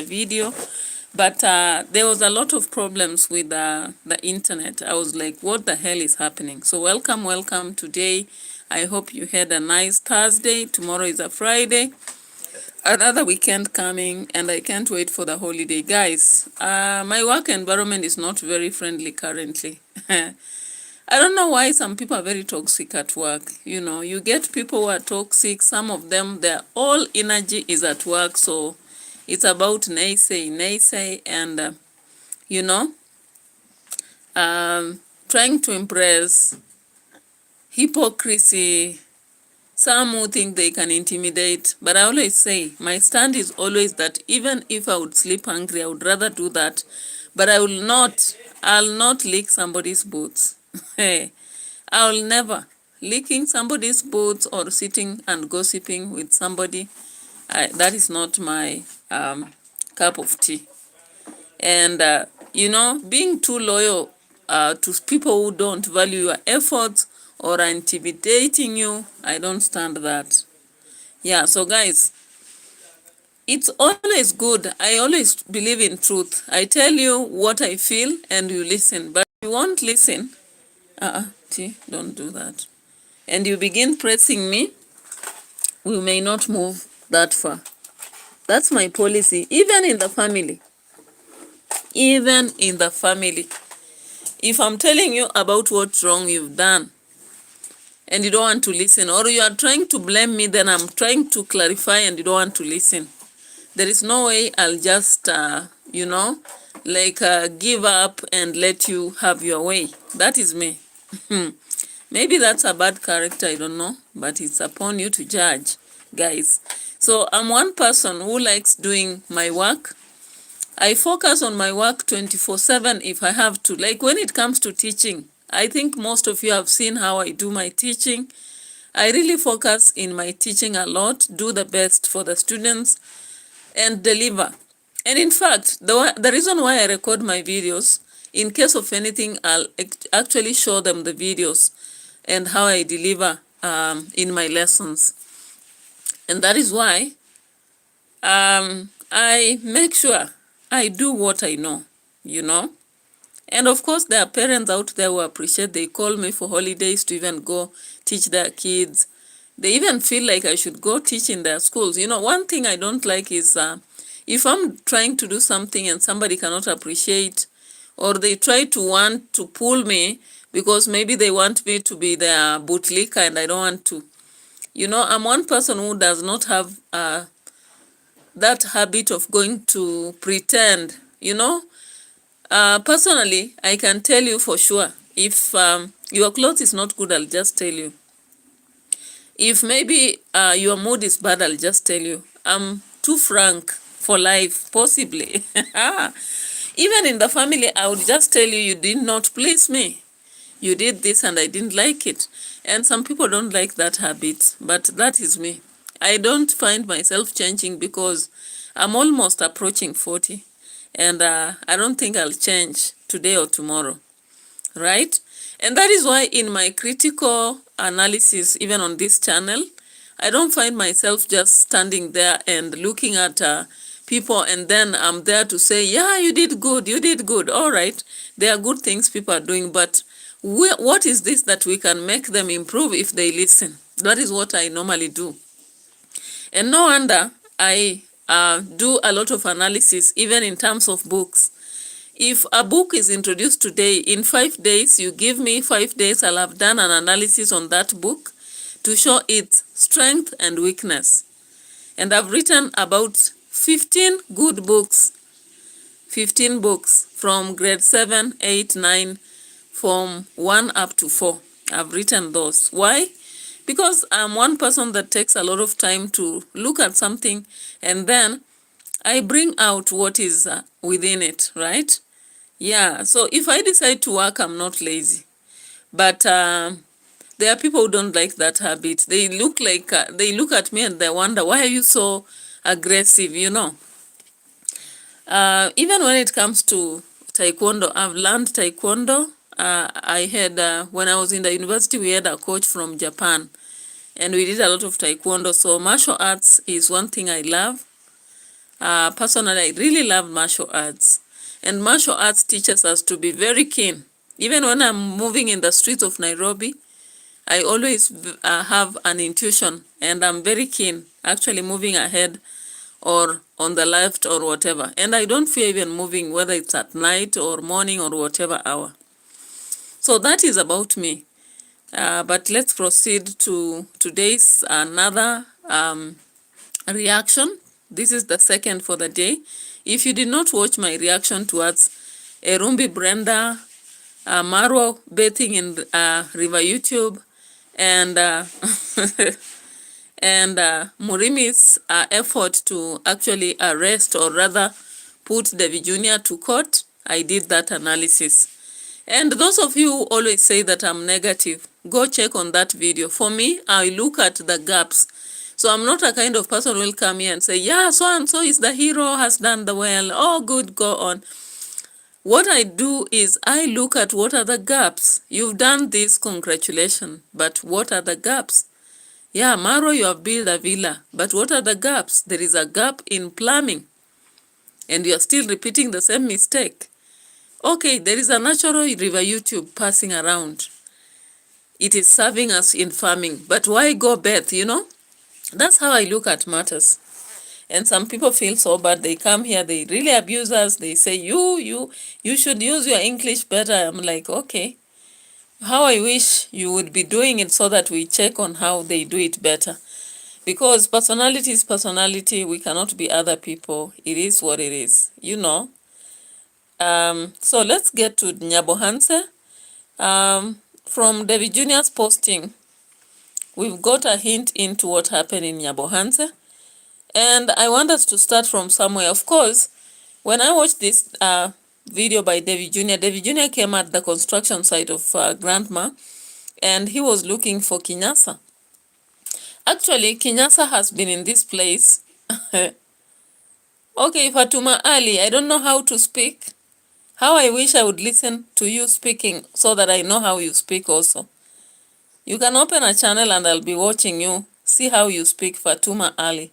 video, but there was a lot of problems with the internet. I was like, what the hell is happening? So welcome today. I hope you had a nice Thursday. Tomorrow is a Friday. Another weekend coming, and I can't wait for the holiday. Guys, my work environment is not very friendly currently. I don't know why some people are very toxic at work. You know, you get people who are toxic. Some of them, their all energy is at work. So it's about naysay, and, you know, trying to impress, hypocrisy, some who think they can intimidate. But I always say, my stand is always that even if I would sleep hungry, I would rather do that. But I'll not lick somebody's boots. Hey, I'll never. Licking somebody's boots or sitting and gossiping with somebody, that is not my cup of tea. And, you know, being too loyal to people who don't value your efforts or are intimidating you, I don't stand that. Yeah, so guys, it's always good. I always believe in truth. I tell you what I feel and you listen. But if you won't listen, don't do that. And you begin pressing me, we may not move that far. That's my policy, even in the family. Even in the family. If I'm telling you about what's wrong you've done, and you don't want to listen, or you are trying to blame me, then I'm trying to clarify and you don't want to listen, there is no way I'll just, you know, like give up and let you have your way. That is me. Maybe that's a bad character, I don't know, but it's upon you to judge, guys. So I'm one person who likes doing my work. I focus on my work 24/7 if I have to. Like when it comes to teaching, I think most of you have seen how I do my teaching. I really focus in my teaching a lot, do the best for the students, and deliver. And in fact, the reason why I record my videos, in case of anything, I'll actually show them the videos and how I deliver in my lessons. And that is why I make sure I do what I know, you know. And of course, there are parents out there who appreciate. They call me for holidays to even go teach their kids. They even feel like I should go teach in their schools. You know, one thing I don't like is if I'm trying to do something and somebody cannot appreciate, or they try to want to pull me because maybe they want me to be their bootlicker and I don't want to. You know, I'm one person who does not have that habit of going to pretend, you know. Personally, I can tell you for sure, if your clothes is not good, I'll just tell you. If maybe your mood is bad, I'll just tell you. I'm too frank for life, possibly. Even in the family, I would just tell you, you did not please me. You did this and I didn't like it. And some people don't like that habit, but that is me. I don't find myself changing because I'm almost approaching 40. And I don't think I'll change today or tomorrow, right? And that is why in my critical analysis, even on this channel, I don't find myself just standing there and looking at people and then I'm there to say, yeah, you did good. All right, there are good things people are doing, but what is this that we can make them improve if they listen? That is what I normally do. And no wonder I do a lot of analysis, even in terms of books. If a book is introduced today, in 5 days, you give me 5 days, I'll have done an analysis on that book to show its strength and weakness. And I've written about 15 good books, 15 books from grade 7, 8, 9, from 1 up to 4. I've written those. Why? Because I'm one person that takes a lot of time to look at something and then I bring out what is within it, right? Yeah, so if I decide to work, I'm not lazy. But there are people who don't like that habit. They look at me and they wonder, why are you so aggressive, you know? Even when it comes to taekwondo, I've learned taekwondo. I had, when I was in the university, we had a coach from Japan. And we did a lot of taekwondo. So martial arts is one thing I love. Personally, I really love martial arts. And martial arts teaches us to be very keen. Even when I'm moving in the streets of Nairobi, I always have an intuition, and I'm very keen actually moving ahead or on the left or whatever. And I don't fear even moving, whether it's at night or morning or whatever hour. So that is about me. But let's proceed to today's another reaction. This is the second for the day. If you did not watch my reaction towards Erumbi Brenda, Marwa bathing in River YouTube, and and Murimi's effort to actually arrest, or rather put Davy Jr. to court, I did that analysis. And those of you who always say that I'm negative, go check on that video. For me, I look at the gaps. So I'm not a kind of person who will come here and say, yeah, so and so is the hero, has done the well, oh good, go on. What I do is I look at what are the gaps. You've done this, congratulations, but what are the gaps? Yeah, Maro, you have built a villa, but what are the gaps? There is a gap in plumbing, and you're still repeating the same mistake. Okay, there is a natural river YouTube passing around. It is serving us in farming, but why go Beth, you know? That's how I look at matters. And some people feel so bad. They come here, they really abuse us. They say, you should use your English better. I'm like, okay. How I wish you would be doing it so that we check on how they do it better. Because personality is personality. We cannot be other people. It is what it is, you know. So let's get to Nyabohanze. From David Jr.'s posting, we've got a hint into what happened in Nyabohanze. And I want us to start from somewhere. Of course, when I watched this video by David Jr., David Jr. came at the construction site of Grandma, and he was looking for KINYASA. Actually, KINYASA has been in this place. Okay, Fatuma Ali, I don't know how to speak. How I wish I would listen to you speaking so that I know how you speak also. You can open a channel and I'll be watching you. See how you speak, Fatuma Ali.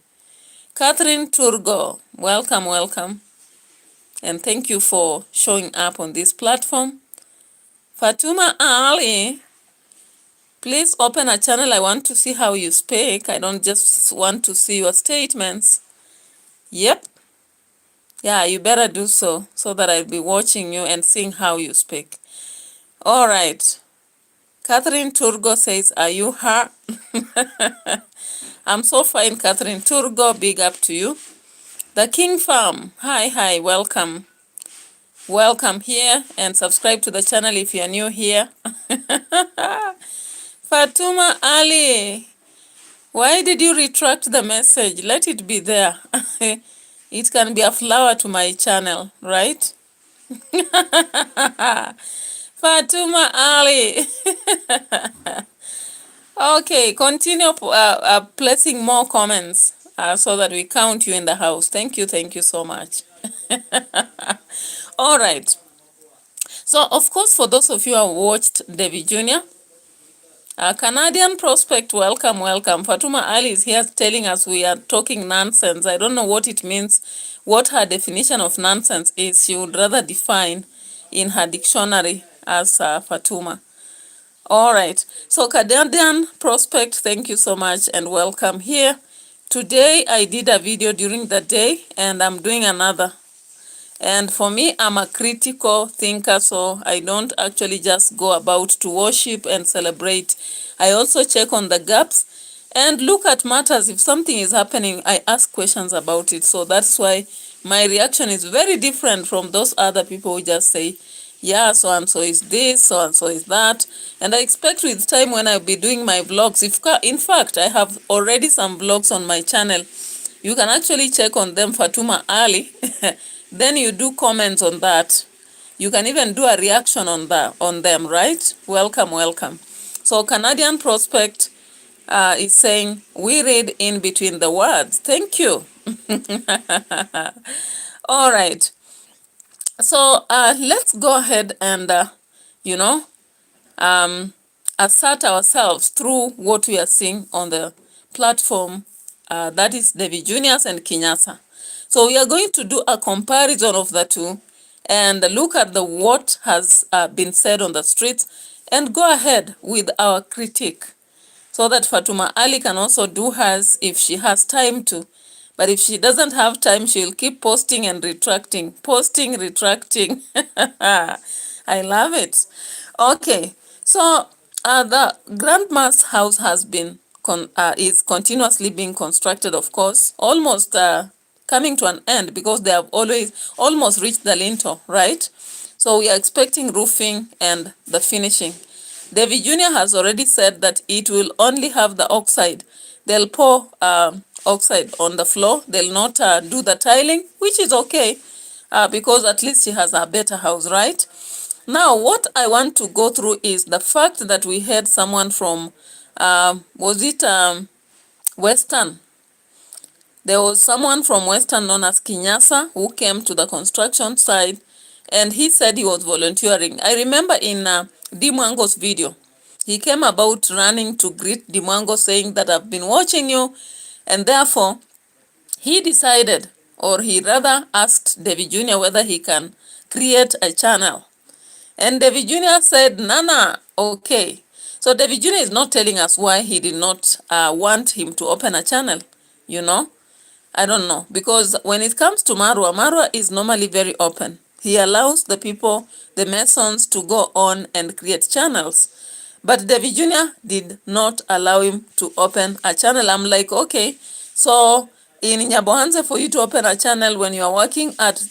Catherine Turgo, welcome, welcome. And thank you for showing up on this platform. Fatuma Ali, please open a channel. I want to see how you speak. I don't just want to see your statements. Yep. Yeah, you better do so that I'll be watching you and seeing how you speak. All right. Catherine Turgo says, are you her? I'm so fine, Catherine Turgo. Big up to you. The King Farm. Hi, welcome. Welcome here and subscribe to the channel if you're new here. Fatuma Ali, why did you retract the message? Let it be there. It can be a flower to my channel, right? Fatuma Ali. Okay, continue placing more comments so that we count you in the house. Thank you so much. All right. So, of course, for those of you who have watched David Jr., Canadian prospect, welcome. Fatuma Ali is here telling us we are talking nonsense. I don't know what it means, what her definition of nonsense is. She would rather define in her dictionary as Fatuma. All right. So Canadian prospect, thank you so much and welcome here. Today I did a video during the day and I'm doing another. And for me, I'm a critical thinker, so I don't actually just go about to worship and celebrate. I also check on the gaps and look at matters. If something is happening, I ask questions about it. So that's why my reaction is very different from those other people who just say, yeah, so-and-so is this, so-and-so is that. And I expect with time when I'll be doing my vlogs, in fact, I have already some vlogs on my channel. You can actually check on them, Fatuma Ali. Then you do comments on that. You can even do a reaction on them, right? Welcome. So Canadian prospect is saying, we read in between the words. Thank you. All right. So let's go ahead and, assert ourselves through what we are seeing on the platform. That is David Jr.'s and KINYASA. So we are going to do a comparison of the two and look at the what has been said on the streets and go ahead with our critique so that Fatuma Ali can also do hers if she has time to. But if she doesn't have time, she'll keep posting and retracting. Posting, retracting. I love it. Okay, so the grandma's house has been is continuously being constructed, of course, almost coming to an end because they have almost reached the lintel, right? So we are expecting roofing and the finishing. Davy Jr. has already said that it will only have the oxide. They'll pour oxide on the floor. They'll not do the tiling, which is okay because at least she has a better house, right? Now, what I want to go through is the fact that we had someone from, was it Western? There was someone from Western known as KINYASA who came to the construction site and he said he was volunteering. I remember in Dimwango's video, he came about running to greet Dimwango saying that I've been watching you, and therefore he decided, or he rather asked Davy Jr. whether he can create a channel. And Davy Jr. said, Nana, okay. So Davy Jr. is not telling us why he did not want him to open a channel, you know. I don't know, because when it comes to Marwa is normally very open. He allows the people, the Masons, to go on and create channels. But David Jr. did not allow him to open a channel. I'm like, okay, so in Nyabohanze, for you to open a channel when you are working at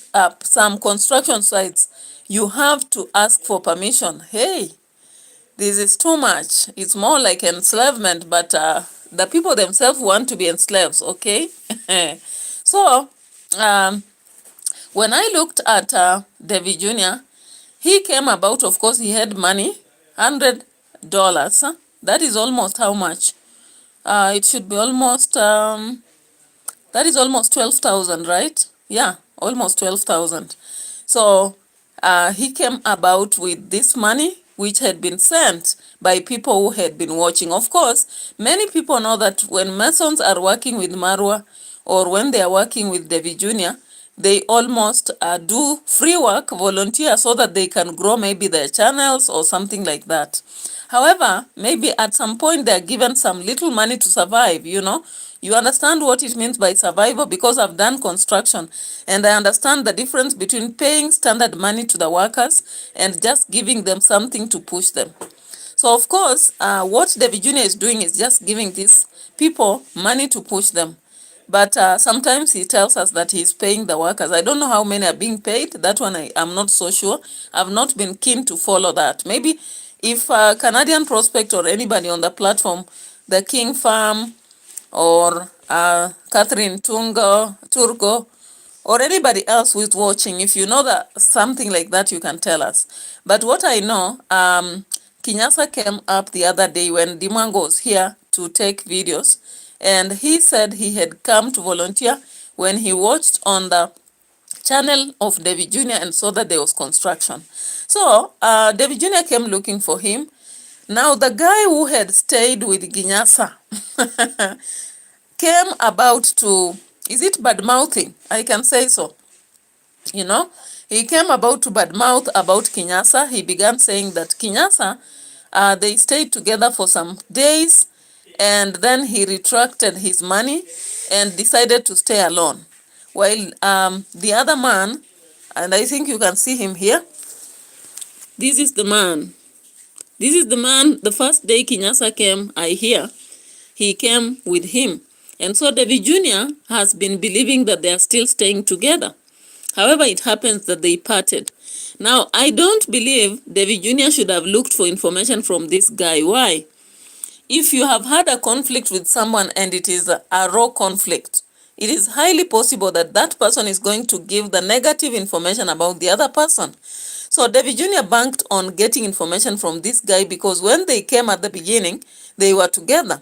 some construction sites, you have to ask for permission. Hey, this is too much. It's more like enslavement, but the people themselves want to be enslaved, okay? So, when I looked at David Jr., he came about, of course, he had money, $100. That is almost how much? It should be almost, that is almost 12,000, right? Yeah, almost 12,000. So he came about with this money, which had been sent by people who had been watching. Of course, many people know that when Masons are working with Marwa or when they are working with David Jr., they almost do free work, volunteer, so that they can grow maybe their channels or something like that. However, maybe at some point they're given some little money to survive, you know. You understand what it means by survival because I've done construction and I understand the difference between paying standard money to the workers and just giving them something to push them. So of course, what David Jr. is doing is just giving these people money to push them. But sometimes he tells us that he's paying the workers. I don't know how many are being paid. That one I'm not so sure. I've not been keen to follow that. Maybe if Canadian Prospect or anybody on the platform, the King Farm or Catherine Turgo, or anybody else who is watching, if you know that something like that, you can tell us. But what I know, KINYASA came up the other day when Dimwango was here to take videos, and he said he had come to volunteer when he watched on the channel of David Jr. and saw that there was construction. So David Jr. came looking for him. Now the guy who had stayed with KINYASA came about to, is it bad-mouthing? I can say so. You know, he came about to badmouth about KINYASA. He began saying that KINYASA, they stayed together for some days, and then he retracted his money and decided to stay alone. While the other man, and I think you can see him here, this is the man. This is the man, the first day KINYASA came, I hear, he came with him. And so David Jr. has been believing that they are still staying together. However, it happens that they parted. Now, I don't believe David Jr. should have looked for information from this guy. Why? If you have had a conflict with someone and it is a raw conflict, it is highly possible that that person is going to give the negative information about the other person. So David Jr. banked on getting information from this guy because when they came at the beginning, they were together.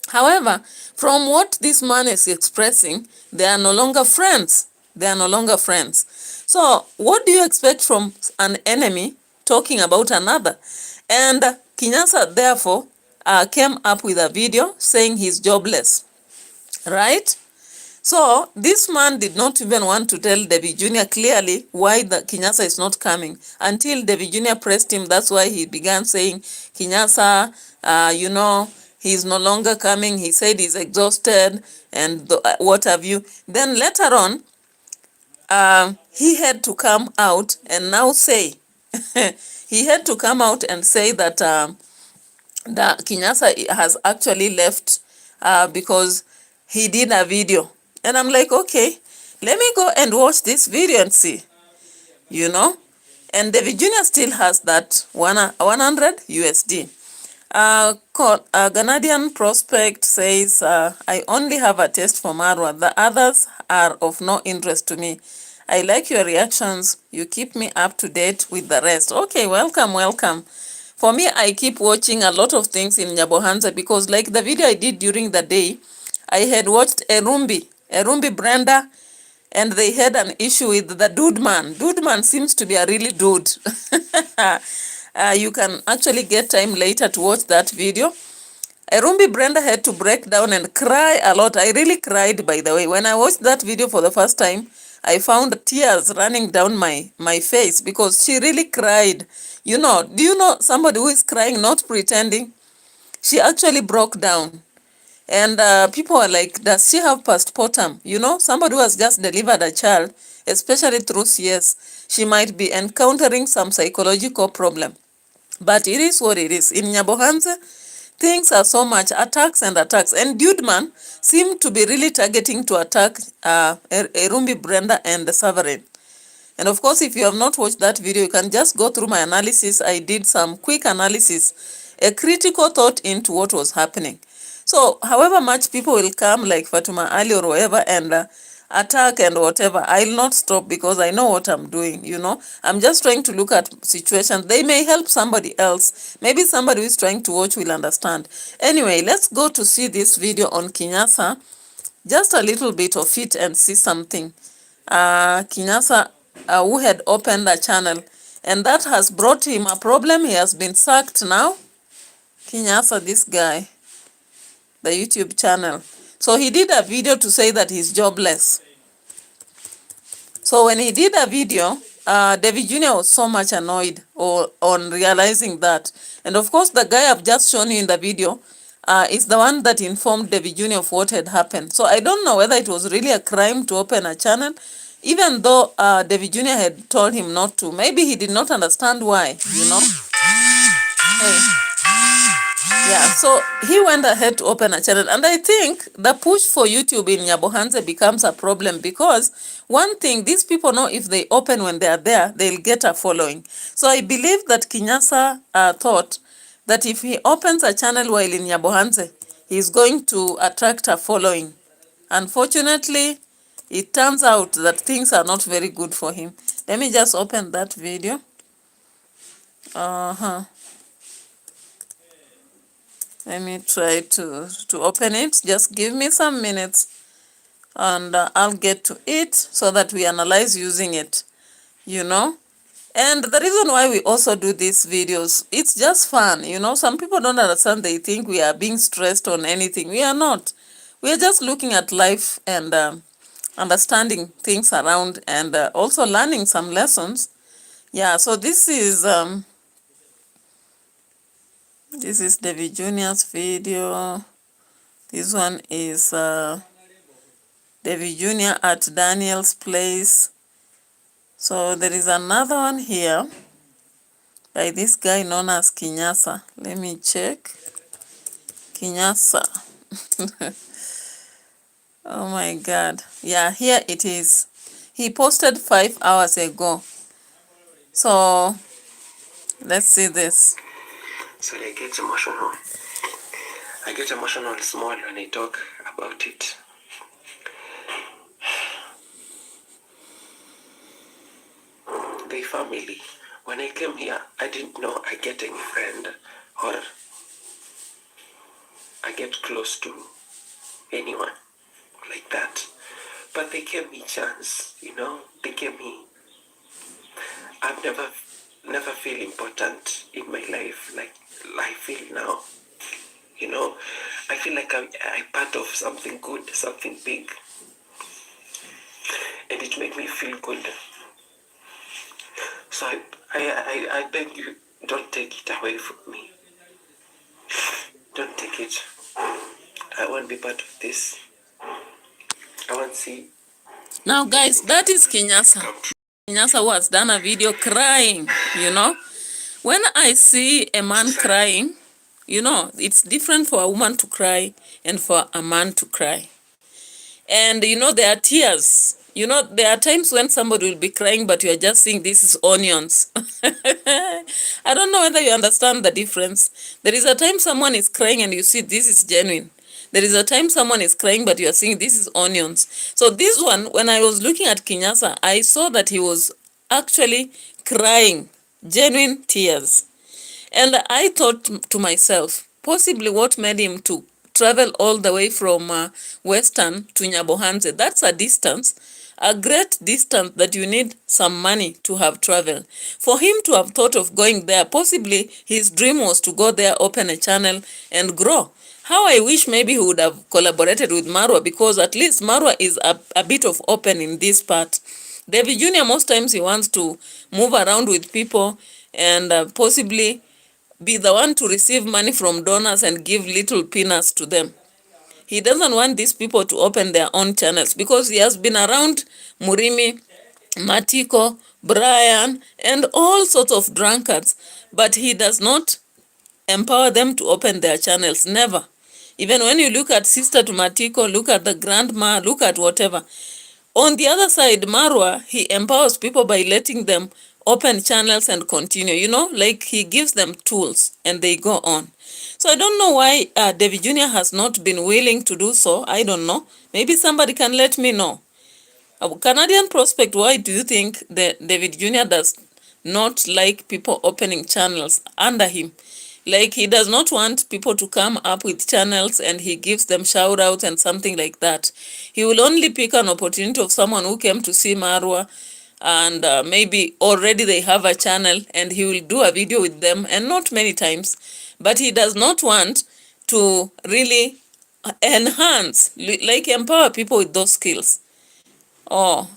However, from what this man is expressing, they are no longer friends. They are no longer friends. So what do you expect from an enemy talking about another? And KINYASA, therefore, came up with a video saying he's jobless, right? So this man did not even want to tell Debbie Jr. clearly why the Kinyasa is not coming until Debbie Jr. pressed him. That's why he began saying, Kinyasa, you know, he's no longer coming. He said he's exhausted and what have you. Then later on, he had to come out and now say, he had to come out and say that the Kinyasa has actually left because he did a video. And I'm like, okay, let me go and watch this video and see, you know. And the Virginia still has that 100 USD. Canadian prospect says, I only have a taste for Marwa. The others are of no interest to me. I like your reactions. You keep me up to date with the rest. Okay, welcome, welcome. For me, I keep watching a lot of things in Nyabohanze because like the video I did during the day, I had watched Erumbi Brenda, and they had an issue with the dude man. Dude man seems to be a really dude. You can actually get time later to watch that video. Erumbi Brenda had to break down and cry a lot. I really cried, by the way. When I watched that video for the first time, I found tears running down my face because she really cried. You know, do you know somebody who is crying, not pretending? She actually broke down. And people are like, does she have postpartum? You know, somebody who has just delivered a child, especially through CS, she might be encountering some psychological problem. But it is what it is. In Nyabohanze, things are so much attacks and attacks. And Dude Man seemed to be really targeting to attack Erumbi Brenda and the Sovereign. And of course, if you have not watched that video, you can just go through my analysis. I did some quick analysis, a critical thought into what was happening. So however much people will come like Fatuma Ali or whoever and attack and whatever, I'll not stop because I know what I'm doing, you know. I'm just trying to look at situations. They may help somebody else. Maybe somebody who is trying to watch will understand. Anyway, let's go to see this video on Kinyasa. Just a little bit of it and see something. Kinyasa, who had opened a channel, and that has brought him a problem. He has been sacked now. Kinyasa, this guy, the YouTube channel. So he did a video to say that he's jobless. So when he did a video, David Jr. was so much annoyed on realizing that. And of course, the guy I've just shown you in the video is the one that informed David Jr. of what had happened. So I don't know whether it was really a crime to open a channel, even though David Jr. had told him not to. Maybe he did not understand why, you know. Hey. Yeah, so he went ahead to open a channel. And I think the push for YouTube in Nyabohanze becomes a problem because one thing, these people know if they open when they are there, they'll get a following. So I believe that Kinyasa thought that if he opens a channel while in Nyabohanze, he's going to attract a following. Unfortunately, it turns out that things are not very good for him. Let me just open that video. Let me try to open it. Just give me some minutes and I'll get to it so that we analyze using it, you know. And the reason why we also do these videos, it's just fun, you know. Some people don't understand. They think we are being stressed on anything. We are not. We are just looking at life and understanding things around and also learning some lessons. Yeah, so this is David Jr.'s video. This one is David Jr. at Daniel's place. So there is another one here by this guy known as Kinyasa. Let me check. Kinyasa. Oh my God. Yeah, here it is. He posted 5 hours ago. So let's see this. So I get emotional. I get emotional small when I talk about it. The family. When I came here, I didn't know I get any friend or I get close to anyone like that. But they gave me chance, you know. They gave me. I've never feel important in my life like I feel now. You know, I feel like I'm part of something good, something big. and it made me feel good. So I beg you, don't take it away from me. Don't take it. I won't be part of this. I won't see. Now, guys, that is KINYASA. KINYASA was done a video crying, you know. When I see a man crying, you know, it's different for a woman to cry and for a man to cry. And, you know, there are tears. You know, there are times when somebody will be crying, but you are just seeing this is onions. I don't know whether you understand the difference. There is a time someone is crying and you see this is genuine. There is a time someone is crying, but you are seeing this is onions. So this one, when I was looking at KINYASA, I saw that he was actually crying, genuine tears. And I thought to myself, possibly what made him to travel all the way from Western to Nyabohanze, that's a distance, a great distance that you need some money to have traveled. For him to have thought of going there, possibly his dream was to go there, open a channel and grow. How I wish maybe he would have collaborated with Marwa, because at least Marwa is a bit of open in this part. David Jr. most times he wants to move around with people and possibly be the one to receive money from donors and give little peanuts to them. He doesn't want these people to open their own channels, because he has been around Murimi, Matiko, Brian, and all sorts of drunkards, but he does not empower them to open their channels, never. Even when you look at Sister to Matiko, look at the grandma, look at whatever. On the other side, Marwa, he empowers people by letting them open channels and continue, you know, like he gives them tools and they go on. So I don't know why David Jr. has not been willing to do so. I don't know. Maybe somebody can let me know. Canadian Prospect, why do you think that David Jr. does not like people opening channels under him? Like, he does not want people to come up with channels and he gives them shout outs and something like that. He will only pick an opportunity of someone who came to see Marwa and maybe already they have a channel, and he will do a video with them, and not many times. But he does not want to really enhance, like empower people with those skills. Oh,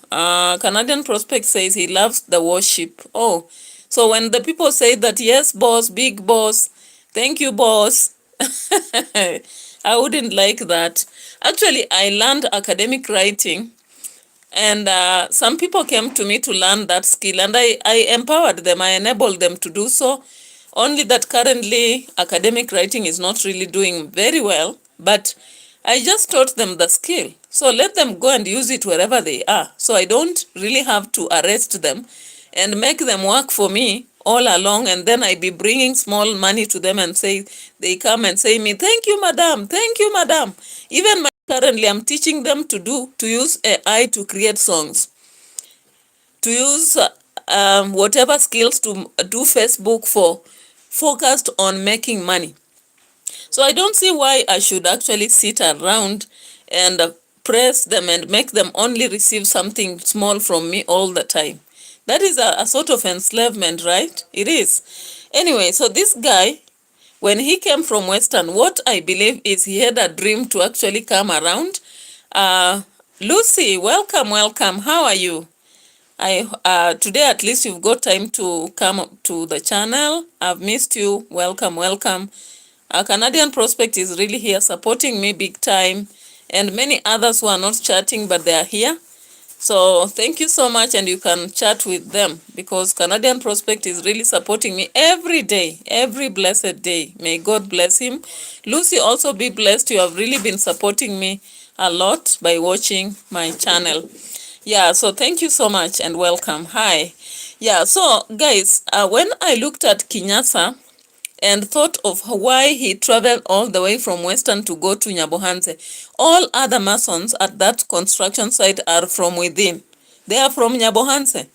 Canadian Prospect says he loves the worship. Oh, so when the people say that, yes, boss, big boss, thank you, boss. I wouldn't like that. Actually, I learned academic writing, and some people came to me to learn that skill, and I empowered them. I enabled them to do so. Only that currently academic writing is not really doing very well, but I just taught them the skill. So let them go and use it wherever they are. So I don't really have to arrest them and make them work for me all along, and then I be bringing small money to them and say, they come and say me, thank you, madam, thank you, madam. Even currently I'm teaching them to use AI to create songs, to use whatever skills to do Facebook for, focused on making money. So I don't see why I should actually sit around and press them and make them only receive something small from me all the time. That is a sort of enslavement, right? It is. Anyway, so this guy, when he came from Western, what I believe is he had a dream to actually come around. Lucy, welcome, welcome. How are you? Today at least you've got time to come up to the channel. I've missed you. Welcome, welcome. Canadian Prospect is really here supporting me big time, and many others who are not chatting but they are here. So thank you so much, and you can chat with them, because Canadian Prospect is really supporting me every day, every blessed day. May God bless him. Lucy, also be blessed. You have really been supporting me a lot by watching my channel. Yeah, so thank you so much and welcome. Hi. Yeah, so guys, when I looked at KINYASA and thought of why he traveled all the way from Western to go to Nyabohanze, all other Masons at that construction site are from within. They are from Nyabohanze.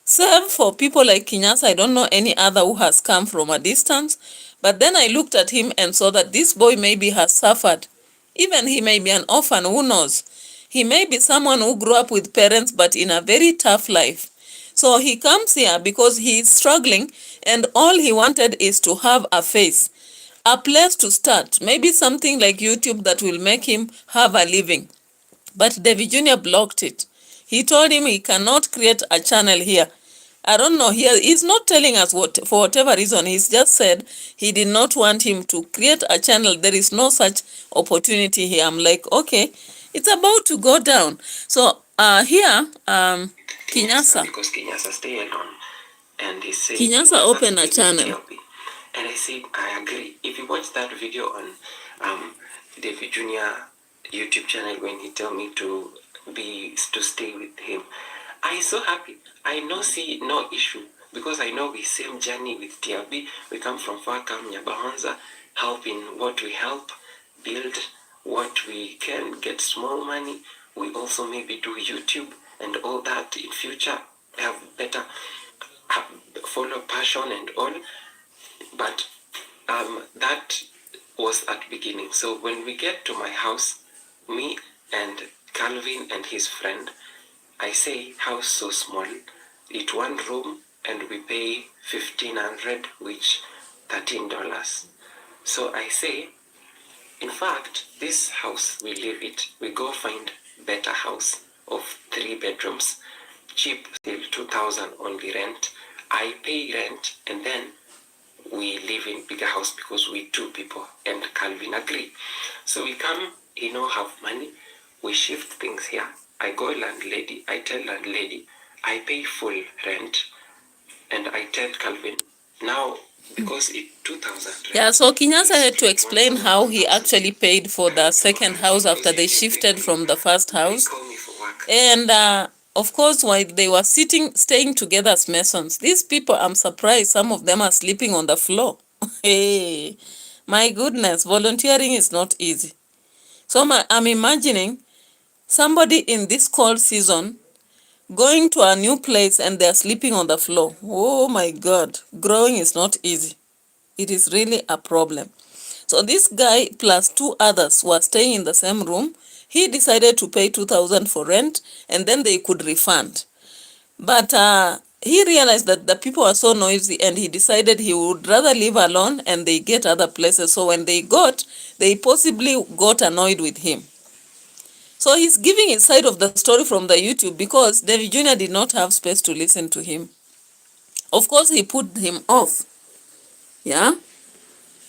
Save for people like KINYASA, I don't know any other who has come from a distance. But then I looked at him and saw that this boy maybe has suffered. Even he may be an orphan, who knows? He may be someone who grew up with parents but in a very tough life. So he comes here because he is struggling, and all he wanted is to have a face, a place to start, maybe something like YouTube that will make him have a living. But David Jr. blocked it. He told him he cannot create a channel here. I don't know. He's not telling us what, for whatever reason. He's just said he did not want him to create a channel. There is no such opportunity here. I'm like, okay, it's about to go down. So here, KINYASA. Because KINYASA stay alone. And he said, KINYASA open a channel. And I said, I agree. If you watch that video on David Jr. YouTube channel when he told me to stay with him, I so happy. I see no issue because I know we same journey with DAVY. We come from far, come Nyabohanze, helping what we help, build what we can, get small money. We also maybe do YouTube and all that in future, have better, follow passion and all. But that was at beginning. So when we get to my house, me and Calvin and his friend, I say house so small, it one room and we pay $1,500, which $13. So I say, in fact, this house we leave it. We go find better house of 3 bedrooms, cheap, still 2,000 only rent. I pay rent and then we live in bigger house because we 2 people and Calvin agree. So we come, have money, we shift things here. I go landlady, I tell landlady, I pay full rent, and I tell Calvin, now because it 2,000. Yeah, so KINYASA had to explain how he actually paid for the second house after they shifted from the first house. And of course, while they were staying together as Masons, these people, I'm surprised, some of them are sleeping on the floor. Hey, my goodness, volunteering is not easy. So I'm imagining somebody in this cold season going to a new place and they're sleeping on the floor. Oh my God, growing is not easy. It is really a problem. So this guy plus 2 others were staying in the same room. He decided to pay 2,000 for rent and then they could refund. But he realized that the people are so noisy and he decided he would rather live alone and they get other places. So when they possibly got annoyed with him. So he's giving his side of the story from the YouTube because David Jr. did not have space to listen to him. Of course, he put him off. Yeah?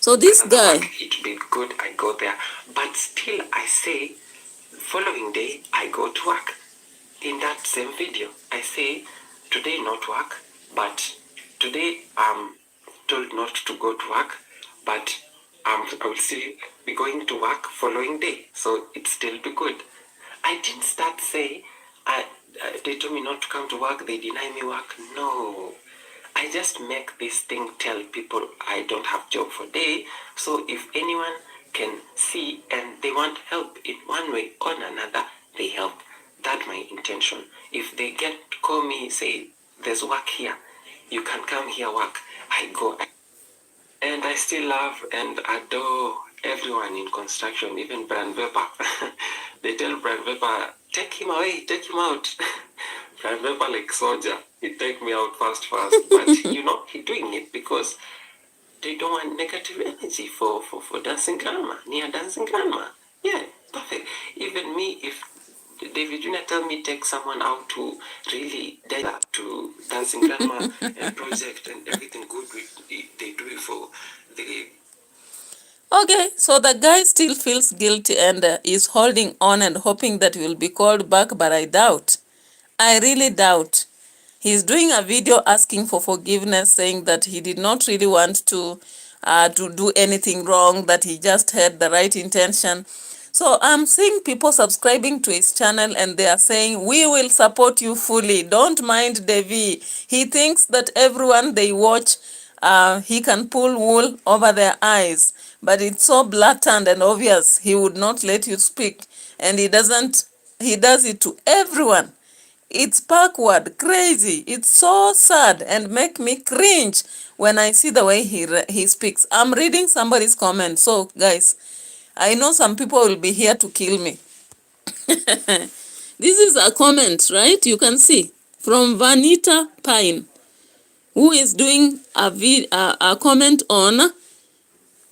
So this guy... It been good, I go there. But still, I say, following day, I go to work. In that same video, I say, today not work, but today I'm told not to go to work, but I will still be going to work following day. So it still be good. I didn't start say, they told me not to come to work, they deny me work. No. I just make this thing tell people I don't have job for day. So if anyone can see and they want help in one way or another, they help. That's my intention. If they get to call me, say, there's work here, you can come here work, I go. And I still love and adore everyone in construction, even Brand Weber. They tell Brand Weber, take him away, take him out. Brand Weber like soldier, he take me out fast. But he doing it because they don't want negative energy for dancing grandma, near dancing grandma. Yeah, perfect. Even me, if David Jr. tell me take someone out to really to dancing grandma and project and everything good, they do it for the... Okay, so the guy still feels guilty and is holding on and hoping that he will be called back, but I doubt. I really doubt. He's doing a video asking for forgiveness, saying that he did not really want to do anything wrong, that he just had the right intention. So I'm seeing people subscribing to his channel and they are saying, we will support you fully. Don't mind Davy. He thinks that everyone they watch, he can pull wool over their eyes. But it's so blatant and obvious, he would not let you speak. And he does it to everyone. It's backward, crazy. It's so sad and make me cringe when I see the way he speaks. I'm reading somebody's comment. So, guys, I know some people will be here to kill me. This is a comment, right? You can see from Vanita Pine, who is doing a comment on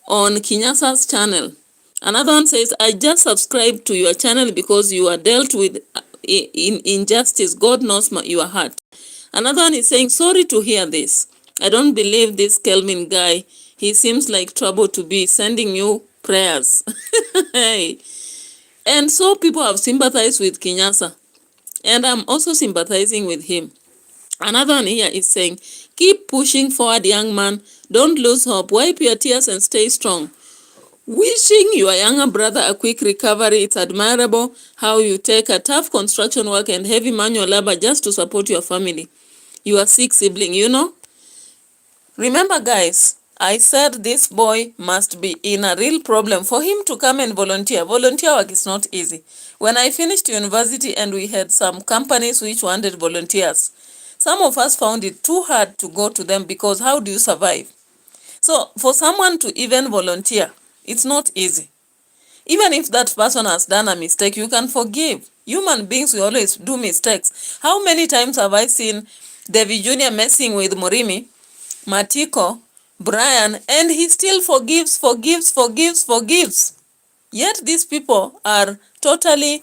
KINYASA's channel. Another one says, I just subscribed to your channel because you are dealt with in injustice. God knows your heart. Another one is saying, sorry to hear this. I don't believe this Kelvin guy. He seems like trouble to be sending you prayers. Hey. And so people have sympathized with Kinyasa. And I'm also sympathizing with him. Another one here is saying, keep pushing forward, young man. Don't lose hope. Wipe your tears and stay strong. Wishing your younger brother a quick recovery. It's admirable how you take a tough construction work and heavy manual labor just to support your family. Your sick sibling, you know. Remember, guys, I said this boy must be in a real problem for him to come and volunteer. Volunteer work is not easy. When I finished university and we had some companies which wanted volunteers, some of us found it too hard to go to them because how do you survive? So for someone to even volunteer, it's not easy. Even if that person has done a mistake, you can forgive. Human beings, we always do mistakes. How many times have I seen Davy Jr. messing with Murimi, Matiko, Brian, and he still forgives. Yet these people are totally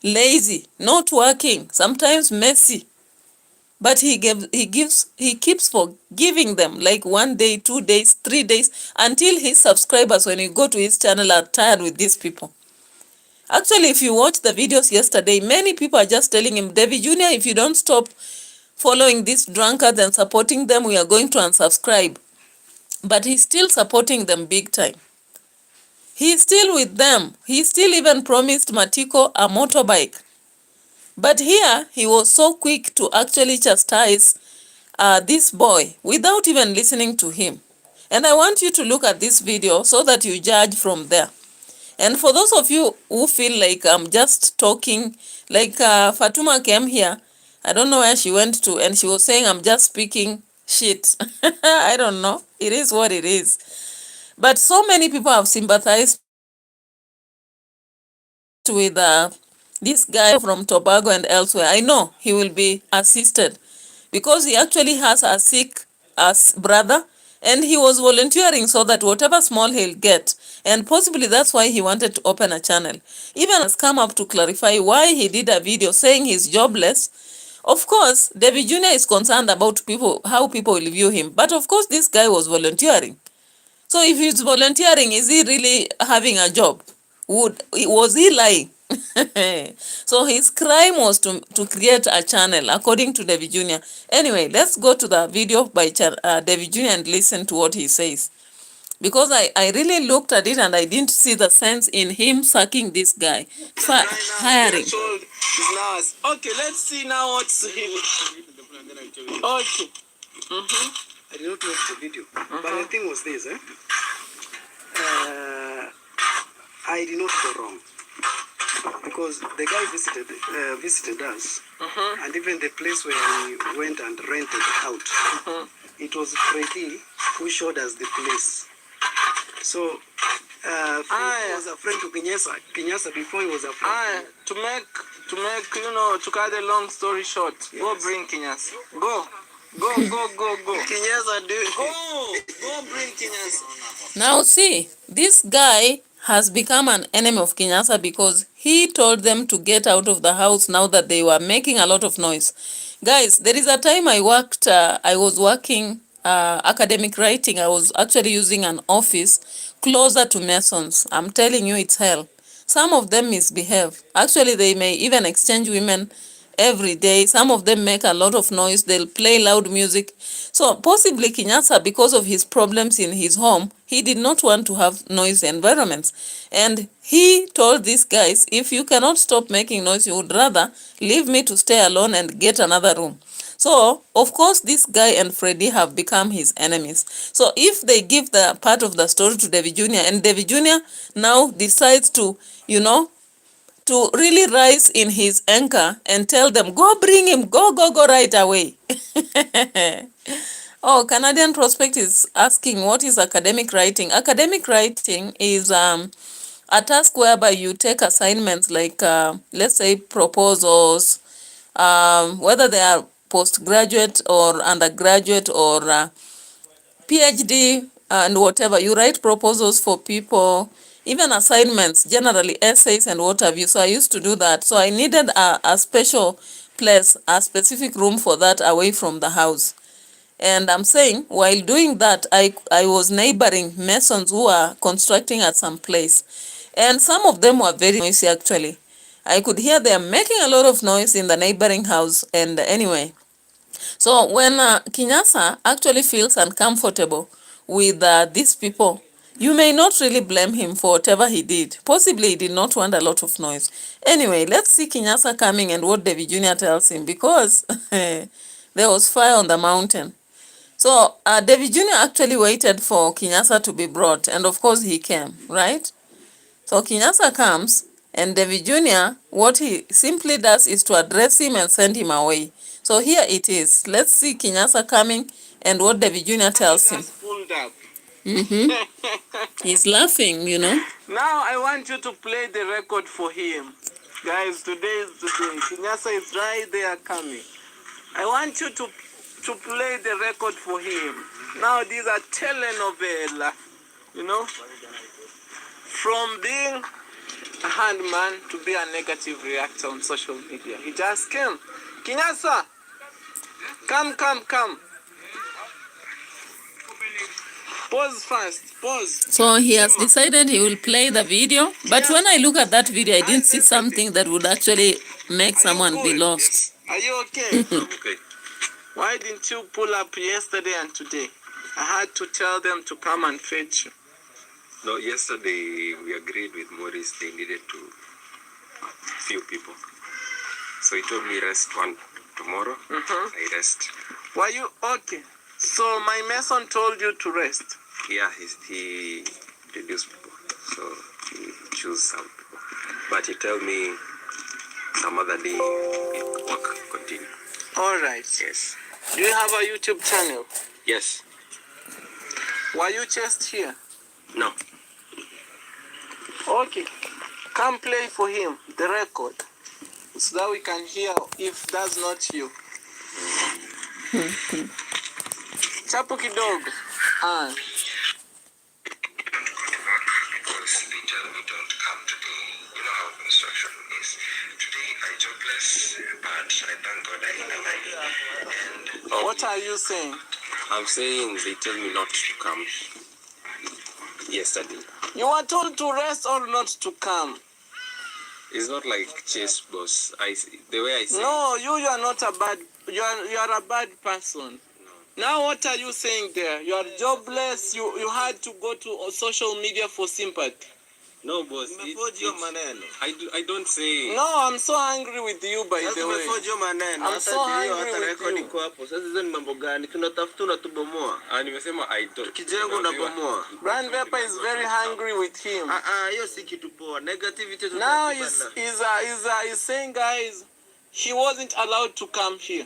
lazy, not working, sometimes messy. But he keeps forgiving them, like 1 day, 2 days, 3 days, until his subscribers, when you go to his channel, are tired with these people. Actually, if you watched the videos yesterday, many people are just telling him, Davy Jr., if you don't stop following these drunkards and supporting them, we are going to unsubscribe. But he's still supporting them big time. He's still with them. He still even promised Matiko a motorbike. But here, he was so quick to actually chastise this boy without even listening to him. And I want you to look at this video so that you judge from there. And for those of you who feel like I'm just talking, like Fatuma came here, I don't know where she went to, and she was saying I'm just speaking shit. I don't know. It is what it is. But so many people have sympathized with this guy from Tobago and elsewhere. I know he will be assisted because he actually has a sick brother, and he was volunteering so that whatever small he'll get, and possibly that's why he wanted to open a channel. Even has come up to clarify why he did a video saying he's jobless. Of course, David Jr. is concerned about people, how people will view him. But of course, this guy was volunteering. So if he's volunteering, is he really having a job? Was he lying? So his crime was to create a channel, according to David Jr. Anyway, let's go to the video by David Jr. and listen to what he says. Because I really looked at it and I didn't see the sense in him sucking this guy. Hiring. Okay, let's see now what's him. Okay. I did not watch the video, but the thing was this, I did not go wrong, because the guy visited us, and even the place where we went and rented out, it was Freddy who showed us the place. So, he was a friend to Kinyasa before he was a friend. To make, to cut a long story short, yes. Go bring Kinyasa. Go. Kinyasa, go bring Kinyasa. Now see, this guy has become an enemy of Kinyasa because he told them to get out of the house now that they were making a lot of noise. Guys, there is a time I was working academic writing. I was actually using an office closer to Masons. I'm telling you, it's hell. Some of them misbehave. Actually, they may even exchange women every day. Some of them make a lot of noise. They'll play loud music. So possibly Kinyasa, because of his problems in his home, he did not want to have noisy environments. And he told these guys, if you cannot stop making noise, you would rather leave me to stay alone and get another room. So, of course, this guy and Freddy have become his enemies. So if they give the part of the story to David Jr. and David Jr. now decides to, to really rise in his anchor and tell them, go bring him, go right away. Oh, Canadian Prospect is asking, what is academic writing? Academic writing is a task whereby you take assignments like, let's say, proposals, whether they are postgraduate or undergraduate or PhD and whatever. You write proposals for people even assignments, generally essays and what have you. So I used to do that. So I needed a special place, a specific room for that away from the house. And I'm saying, while doing that, I was neighboring masons who are constructing at some place. And some of them were very noisy, actually. I could hear them making a lot of noise in the neighboring house. And anyway, so when Kinyasa actually feels uncomfortable with these people, you may not really blame him for whatever he did. Possibly he did not want a lot of noise. Anyway, let's see Kinyasa coming and what Davy Jr. tells him, because there was fire on the mountain. So Davy Jr. actually waited for Kinyasa to be brought, and of course he came, right? So Kinyasa comes, and Davy Jr., what he simply does is to address him and send him away. So here it is. Let's see Kinyasa coming and what Davy Jr. tells him. Pulled up. He's laughing, you know. Now I want you to play the record for him. Guys, today is the day. Kinyasa is right there coming. I want you to play the record for him. Now these are telenovela, you know. From being a handman to be a negative reactor on social media. He just came. Kinyasa, come. Pause first, pause. So he has decided he will play the video. But when I look at that video, I didn't see something that would actually make someone be lost. Are you okay? Okay. Why didn't you pull up yesterday and today? I had to tell them to come and fetch you. No, yesterday we agreed with Maurice they needed to few people. So he told me rest one tomorrow. I rest. Were you okay? So my mason told you to rest? Yeah, he reduced people. So he chose some people. But he told me some other day work continue. All right. Yes. Do you have a YouTube channel? Yes. Were you just here? No. Okay. Come play for him the record so that we can hear if that's not you. Chapo kidogo. Because they tell me don't come today. You know how construction is. Today I jobless, but I thank God I and What are you saying? I'm saying they tell me not to come yesterday. You were told to rest or not to come? It's not like chase boss. The way I say. No, you are not a bad. You are a bad person. Now what are you saying there? You are jobless. You had to go to social media for sympathy. No, boss. I don't say. No, I'm so angry with you, by the way. I'm so angry with you. Nimesema I don't. Brian Vapor is very angry with him. Now he's saying, guys, he wasn't allowed to come here.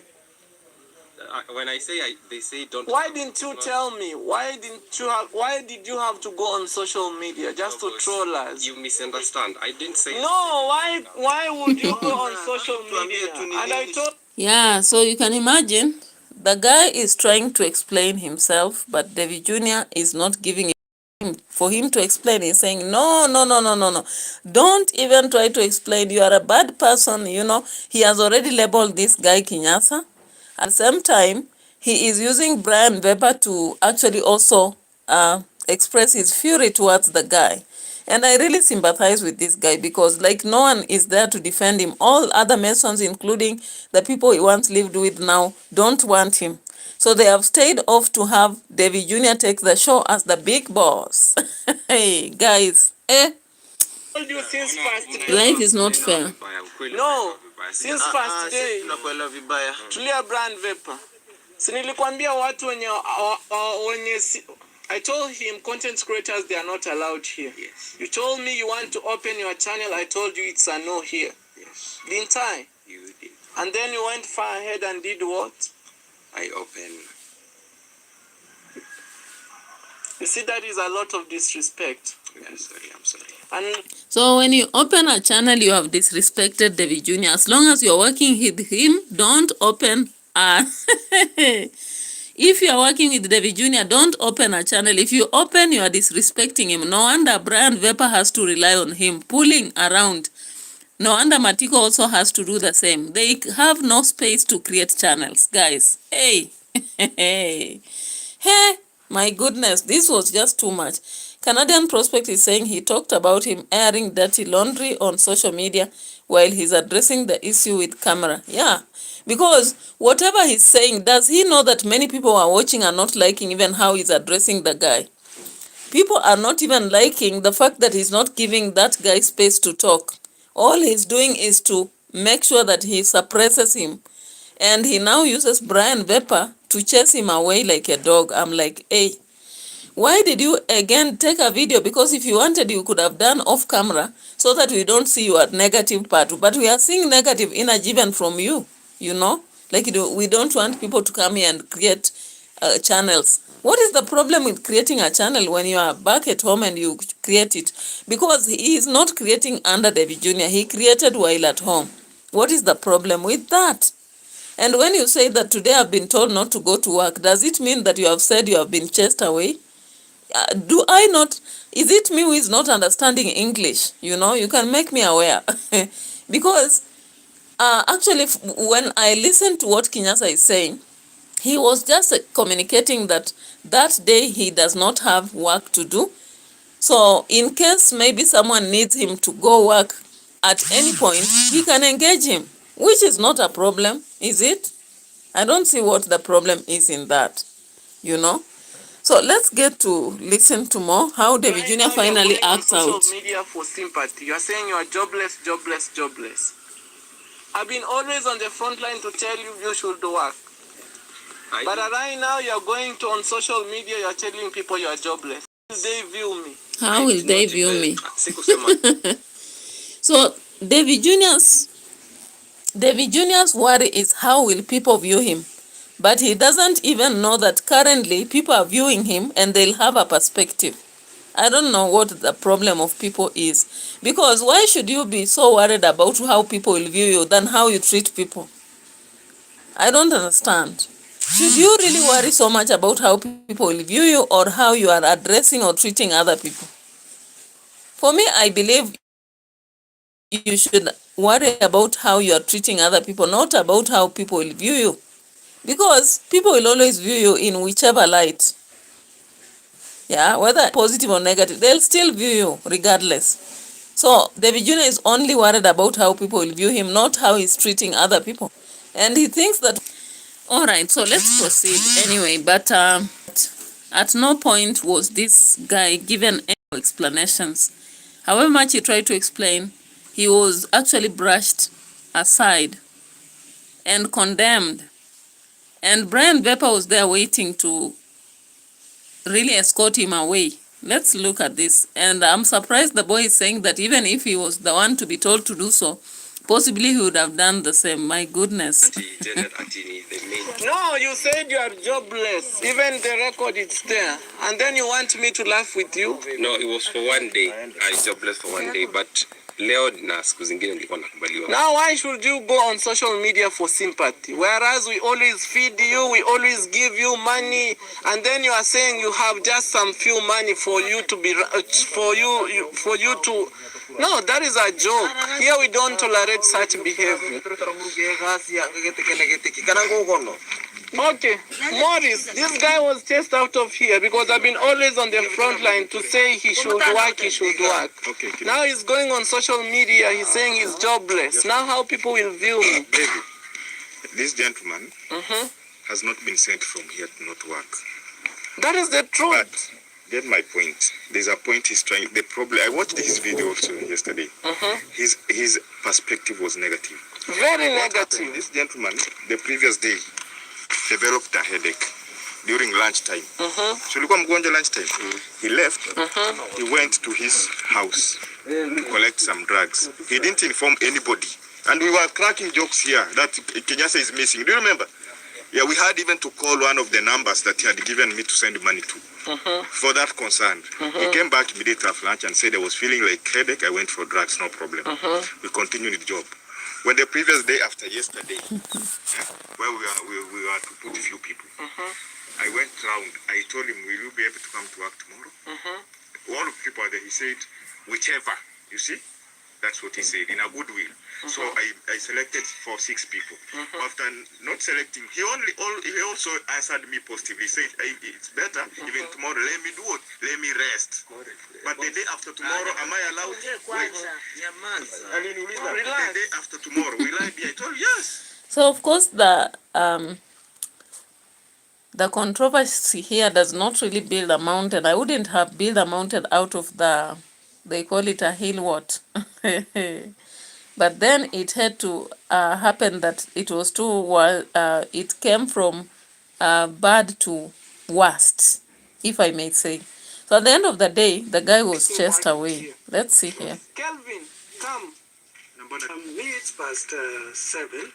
When I say they say don't. Why didn't you tell me? Why did you have to go on social media just to troll us? You misunderstand. I didn't say. No, why would you go on social media? And I told. Yeah, so you can imagine the guy is trying to explain himself, but Davy Jr. is not giving him for him to explain. He's saying, no. Don't even try to explain. You are a bad person, you know. He has already labeled this guy Kinyasa. At the same time, he is using Brian Weber to actually also express his fury towards the guy. And I really sympathize with this guy because like no one is there to defend him. All other Masons, including the people he once lived with now, don't want him. So they have stayed off to have Davy Jr. take the show as the big boss. Hey, guys. told you since first day. Life is not fair. No, since first day. Tulia Brand Vapor. Sinilikwambia watu wenye I told him content creators, they are not allowed here. Yes. You told me you want to open your channel. I told you it's a no here. Yes. Didn't I? You did. And then you went far ahead and did what? I opened. You see, that is a lot of disrespect. I'm sorry. And so when you open a channel, you have disrespected Davy Jr. As long as you're working with him, don't open a... If you are working with Davy Jr., don't open a channel. If you open, you are disrespecting him. No wonder Brian Vepper has to rely on him, pulling around. No wonder Matiko also has to do the same. They have no space to create channels, guys. Hey, hey, my goodness, this was just too much. Canadian Prospect is saying he talked about him airing dirty laundry on social media while he's addressing the issue with camera. Yeah, because whatever he's saying, does he know that many people are watching and not liking even how he's addressing the guy? People are not even liking the fact that he's not giving that guy space to talk. All he's doing is to make sure that he suppresses him. And he now uses Brian Vepper to chase him away like a dog. I'm like, hey, why did you again take a video? Because if you wanted, you could have done off camera so that we don't see your negative part. But we are seeing negative energy even from you, you know? Like, we don't want people to come here and create channels. What is the problem with creating a channel when you are back at home and you create it? Because he is not creating under Davy Jr. He created while at home. What is the problem with that? And when you say that today I've been told not to go to work, does it mean that you have said you have been chased away? Do I not? Is it me who is not understanding English? You know, you can make me aware. Because actually, when I listen to what KINYASA is saying, he was just communicating that that day he does not have work to do. So in case maybe someone needs him to go work at any point, he can engage him, which is not a problem, is it? I don't see what the problem is in that, you know? So let's get to listen to more how Davy Jr. finally acts out. Social media for sympathy. You are saying you are jobless, jobless, jobless. I've been always on the front line to tell you you should work. But right now you are going to on social media, you are telling people you are jobless. How will they view me? How will they view me? So Davy Jr.'s worry is how will people view him? But he doesn't even know that currently people are viewing him and they'll have a perspective. I don't know what the problem of people is. Because why should you be so worried about how people will view you than how you treat people? I don't understand. Should you really worry so much about how people will view you or how you are addressing or treating other people? For me, I believe you should worry about how you are treating other people, not about how people will view you. Because people will always view you in whichever light. Yeah, whether positive or negative, they'll still view you regardless. So Davy Jr. is only worried about how people will view him, not how he's treating other people. And he thinks that... Alright, so let's proceed anyway. But at no point was this guy given any explanations. However much he tried to explain, he was actually brushed aside and condemned. And Brian Vepper was there waiting to really escort him away. Let's look at this. And I'm surprised the boy is saying that even if he was the one to be told to do so, possibly he would have done the same. My goodness. No, you said you are jobless. Even the record is there. And then you want me to laugh with you? No, it was for one day. I jobless for one day, but leo na siku zingine nilikuwa nakubaliwa. Now why should you go on social media for sympathy? Whereas we always feed you, we always give you money, and then you are saying you have just some few money for you to be for you to... No, that is a joke. Here we don't tolerate such behavior. Okay, Morris, this guy was chased out of here because I've been always on the front line to say he should work, he should work. Okay. Now he's going on social media, he's saying he's jobless. Now how people will view me? This gentleman has not been sent from here to not work. That is the truth. But get my point. There's a point he's trying. The problem. I watched his video also yesterday. His perspective was negative. Very negative. This gentleman, the previous day, developed a headache during lunchtime. So lunchtime. He left. He went to his house to collect some drugs. He didn't inform anybody. And we were cracking jokes here that KINYASA is missing. Do you remember? Yeah, we had even to call one of the numbers that he had given me to send money to. For that concern. He came back immediately after lunch and said I was feeling like headache. I went for drugs, no problem. We continued the job. When the previous day after yesterday, where we were to put a few people, round, I told him, will you be able to come to work tomorrow? All of the people there, he said, whichever, you see? That's what he said, in a good will. So I selected for 6 people. After not selecting, he also answered me positively. He said, it's better, even tomorrow, let me do what? Let me rest. But the day after tomorrow, am I allowed? Wait. The day after tomorrow, will I be? I told you, yes. So of course the controversy here does not really build a mountain. I wouldn't have built a mountain out of they call it a hill what? But then it had to happen that it was it came from bad to worst, if I may say. So at the end of the day, the guy was chased away. Let's see here. Kelvin, come. Minutes past 7.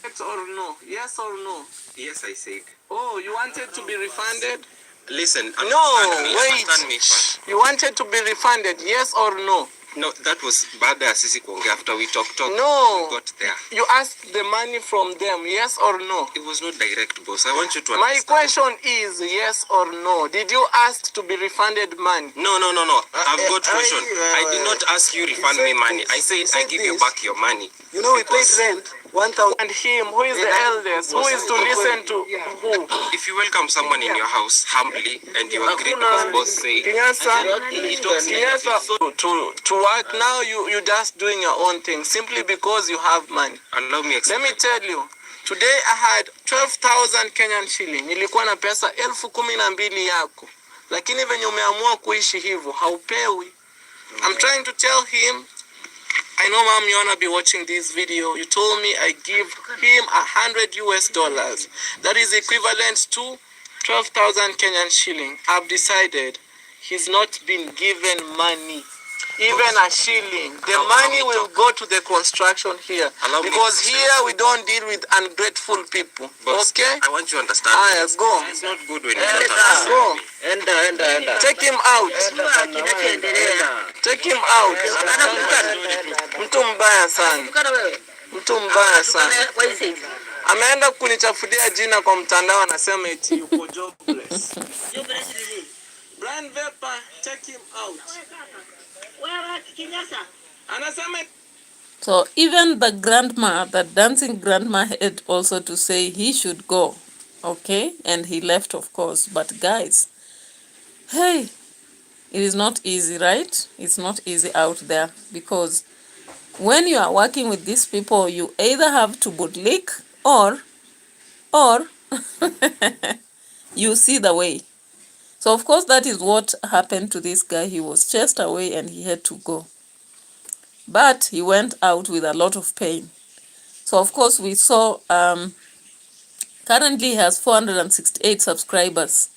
Yes or no? Yes or no? Yes, I said. Oh, you wanted to be refunded? Listen, Understand me. You wanted to be refunded, yes or no? No, that was baada ya sisi kuongea after we talked. No. We got there. You asked the money from them, yes or no? It was not direct, boss. I want you to My understand. question is yes or no. Did you ask to be refunded money? No. I've got question. I did not ask you refund me money. I said I give you back your money. You know, we paid rent 1,000. And him, who is the eldest? Who is to listen to who? If you welcome someone in your house humbly and you agree because boss say Kinyasa, to work now, you just doing your own thing simply because you have money. allow me Let explain. me tell you, today I had 12,000 Kenyan shilling. Nilikuwa na pesa 12,000 yako. Lakini venye umeamua kuishi hivyo, haupewi. I'm trying to tell him, I know mom, you wanna be watching this video. You told me I give him $100. That is equivalent to 12,000 Kenyan shilling. I've decided he's not been given money, even a shilling. The money will go to the construction here, because here we don't deal with ungrateful people. Boss, okay? I want you to understand. Go. It's not good when you don't understand. Go. Enda. Take him out. Take him out. Mtu mbaya sana. Mtu mbaya sana. Ameenda kunichafulia jina kwa mtandao, anasema eti yuko jobless. Brian Vepa, take him out. Anasema So even the grandma, the dancing grandma, had also to say he should go. Okay? And he left, of course. But guys, hey, it is not easy, right? It's not easy out there, because when you are working with these people, you either have to bootlick or you see the way. So of course that is what happened to this guy. He was chased away and he had to go. But he went out with a lot of pain. So of course we saw currently he has 468 subscribers.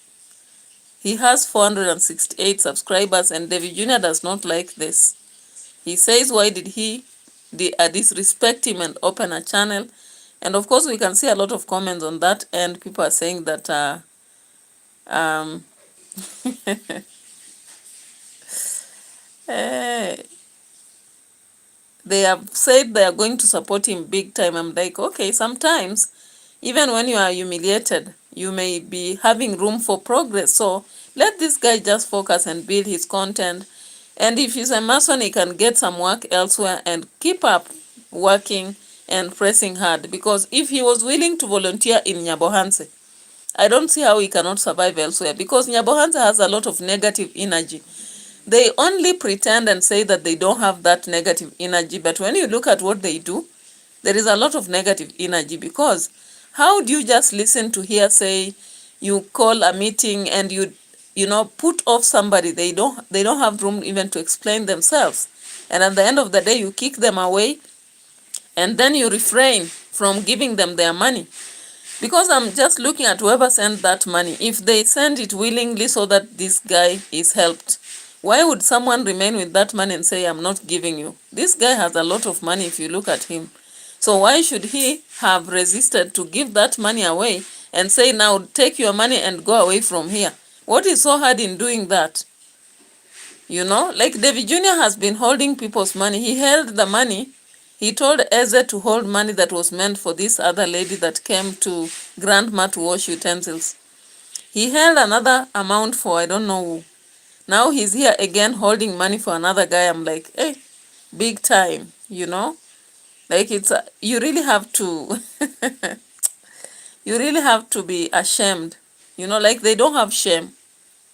He has 468 subscribers, and David Jr. does not like this. He says, why did he disrespect him and open a channel? And of course we can see a lot of comments on that, and people are saying that they have said they are going to support him big time. I'm like, okay, sometimes even when you are humiliated, you may be having room for progress. So let this guy just focus and build his content. And if he's a Mason, he can get some work elsewhere and keep up working and pressing hard. Because if he was willing to volunteer in Nyabohanze, I don't see how he cannot survive elsewhere. Because Nyabohanze has a lot of negative energy. They only pretend and say that they don't have that negative energy. But when you look at what they do, there is a lot of negative energy. Because how do you just listen to hearsay? You call a meeting and you put off somebody. They don't have room even to explain themselves. And at the end of the day, you kick them away, and then you refrain from giving them their money. Because I'm just looking at whoever sent that money. If they send it willingly so that this guy is helped, why would someone remain with that money and say, I'm not giving you? This guy has a lot of money if you look at him. So why should he have resisted to give that money away and say, now take your money and go away from here? What is so hard in doing that? Like David Jr. has been holding people's money. He held the money. He told Eze to hold money that was meant for this other lady that came to grandma to wash utensils. He held another amount for I don't know who. Now he's here again holding money for another guy. I'm like, hey, big time, you know? Like you really have to, you really have to be ashamed. You know, like they don't have shame.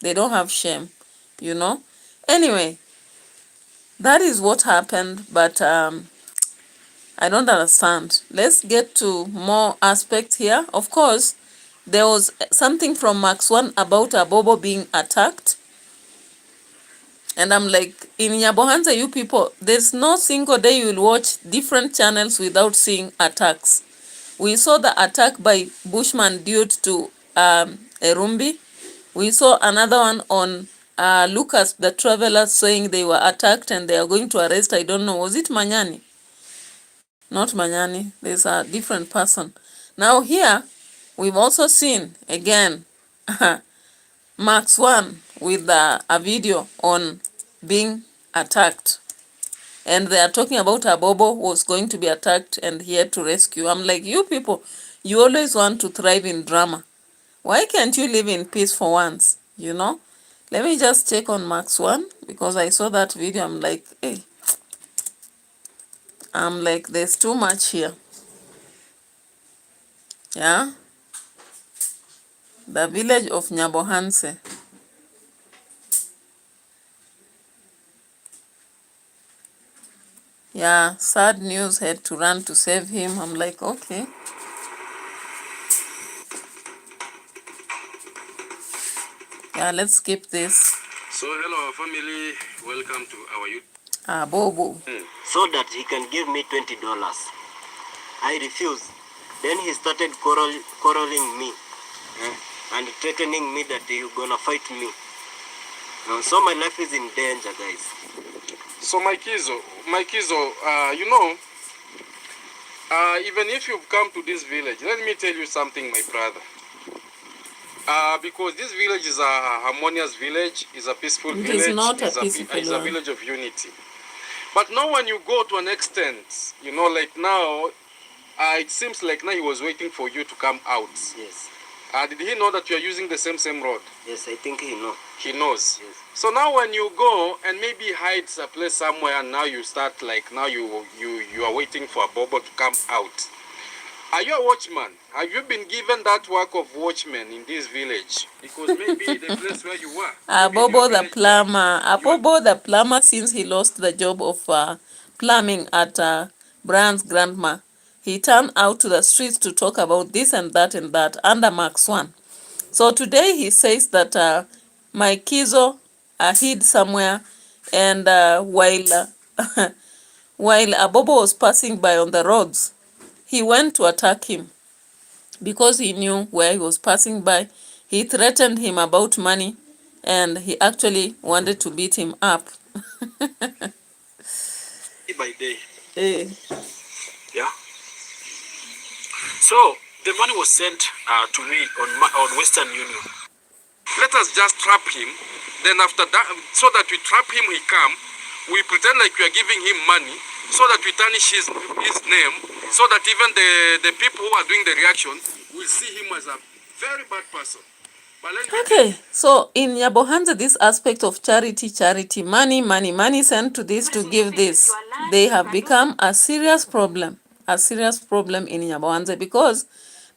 They don't have shame, you know? Anyway, that is what happened, but I don't understand. Let's get to more aspects here. Of course, there was something from Max 1 about Abobo being attacked. And I'm like, in Nyabohanze, you people, there's no single day you will watch different channels without seeing attacks. We saw the attack by Bushman Dude to Erumbi. We saw another one on Lucas, the traveler, saying they were attacked and they are going to arrest, I don't know, was it Manyani? Not Manyani, there's a different person. Now here, we've also seen, again, Max 1 with a video on being attacked. And they are talking about Abobo was going to be attacked and he had to rescue. I'm like, you people, you always want to thrive in drama. Why can't you live in peace for once, you know? Let me just check on Max 1 because I saw that video. I'm like, hey. I'm like, there's too much here. Yeah? The village of Nyabohanze. Yeah, sad news, had to run to save him. I'm like, okay. Yeah, let's skip this. So hello family, welcome to our YouTube. Bobo. So that he can give me $20. I refused. Then he started quarreling me and threatening me that he's gonna fight me. So my life is in danger, guys. So my Kizo, you know, even if you've come to this village, let me tell you something, my brother. Because this village is a harmonious village, is a peaceful village, It is not a peaceful is a village of unity. But now when you go to an extent, you know, like now, it seems like now he was waiting for you to come out. Yes. Did he know that you are using the same road? Yes, I think he knows. He knows. Yes. So now when you go and maybe hides a place somewhere and now you start like now you are waiting for a Bobo to come out. Are you a watchman? Have you been given that work of watchman in this village? Because maybe the place where you were. Abobo the plumber. Abobo the plumber, since he lost the job of plumbing at Brian's grandma, he turned out to the streets to talk about this and that under Max 1. So today he says that my Kizo hid somewhere, and while while Abobo was passing by on the roads, he went to attack him because he knew where he was passing by. He threatened him about money, and he actually wanted to beat him up. By day. Eh. Yeah. So the money was sent to me on Western Union. Let us just trap him. Then after that, so that we trap him, he come. We pretend like we are giving him money, so that we tarnish his name, so that even the people who are doing the reaction will see him as a very bad person. Okay, so in Nyabohanze, this aspect of charity, money sent to this to give this, they have become a serious problem in Nyabohanze, because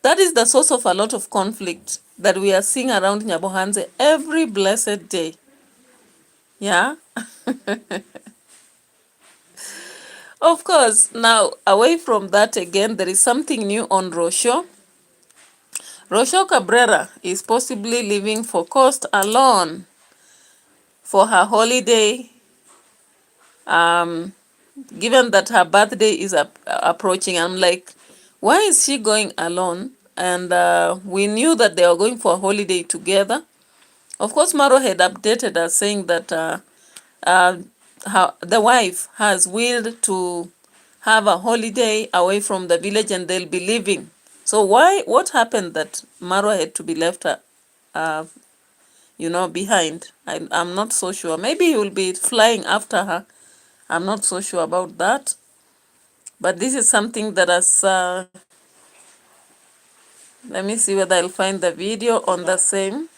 that is the source of a lot of conflict that we are seeing around Nyabohanze every blessed day. Yeah. Of course, now away from that again, there is something new on Rosho. Rosho Cabrera is possibly leaving for Coast alone for her holiday, given that her birthday is approaching. I'm like, why is she going alone? And we knew that they were going for a holiday together. Of course, Maro had updated us saying that the wife has willed to have a holiday away from the village and they'll be leaving. So what happened that Maro had to be left behind? I'm not so sure. Maybe he will be flying after her. I'm not so sure about that. But this is something that has Let me see whether I'll find the video on the same.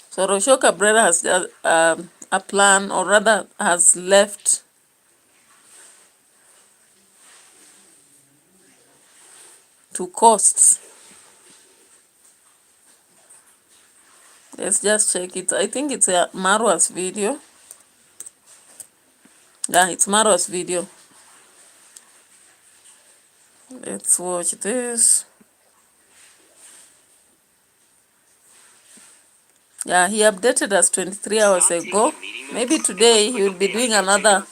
So Rosho Cabrera has a plan, or rather has left to costs. Let's just check it. I think it's a Marwa's video. Yeah, it's Marwa's video. Let's watch this. Yeah, he updated us 23 hours ago. Maybe today he will be doing another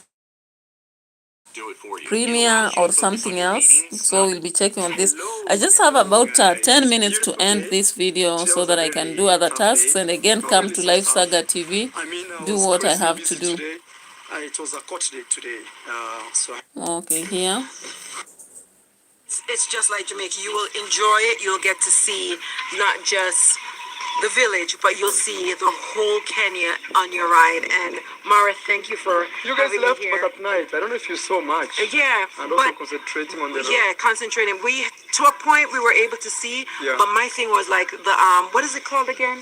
premiere or something else, so we'll be checking on this. I just have about 10 minutes to end this video so that I can do other tasks and again come to Live Saga TV, do what I have to do. It was a court day today. Okay, here. It's just like Jamaica. You will enjoy it. You'll get to see not just the village, but you'll see the whole Kenya on your ride. And Mara, thank you for You guys having left, me here. but at night. I don't know if you saw much. Yeah, And also but concentrating on the road. yeah, concentrating. We to a point we were able to see, Yeah. but my thing was like the what is it called again?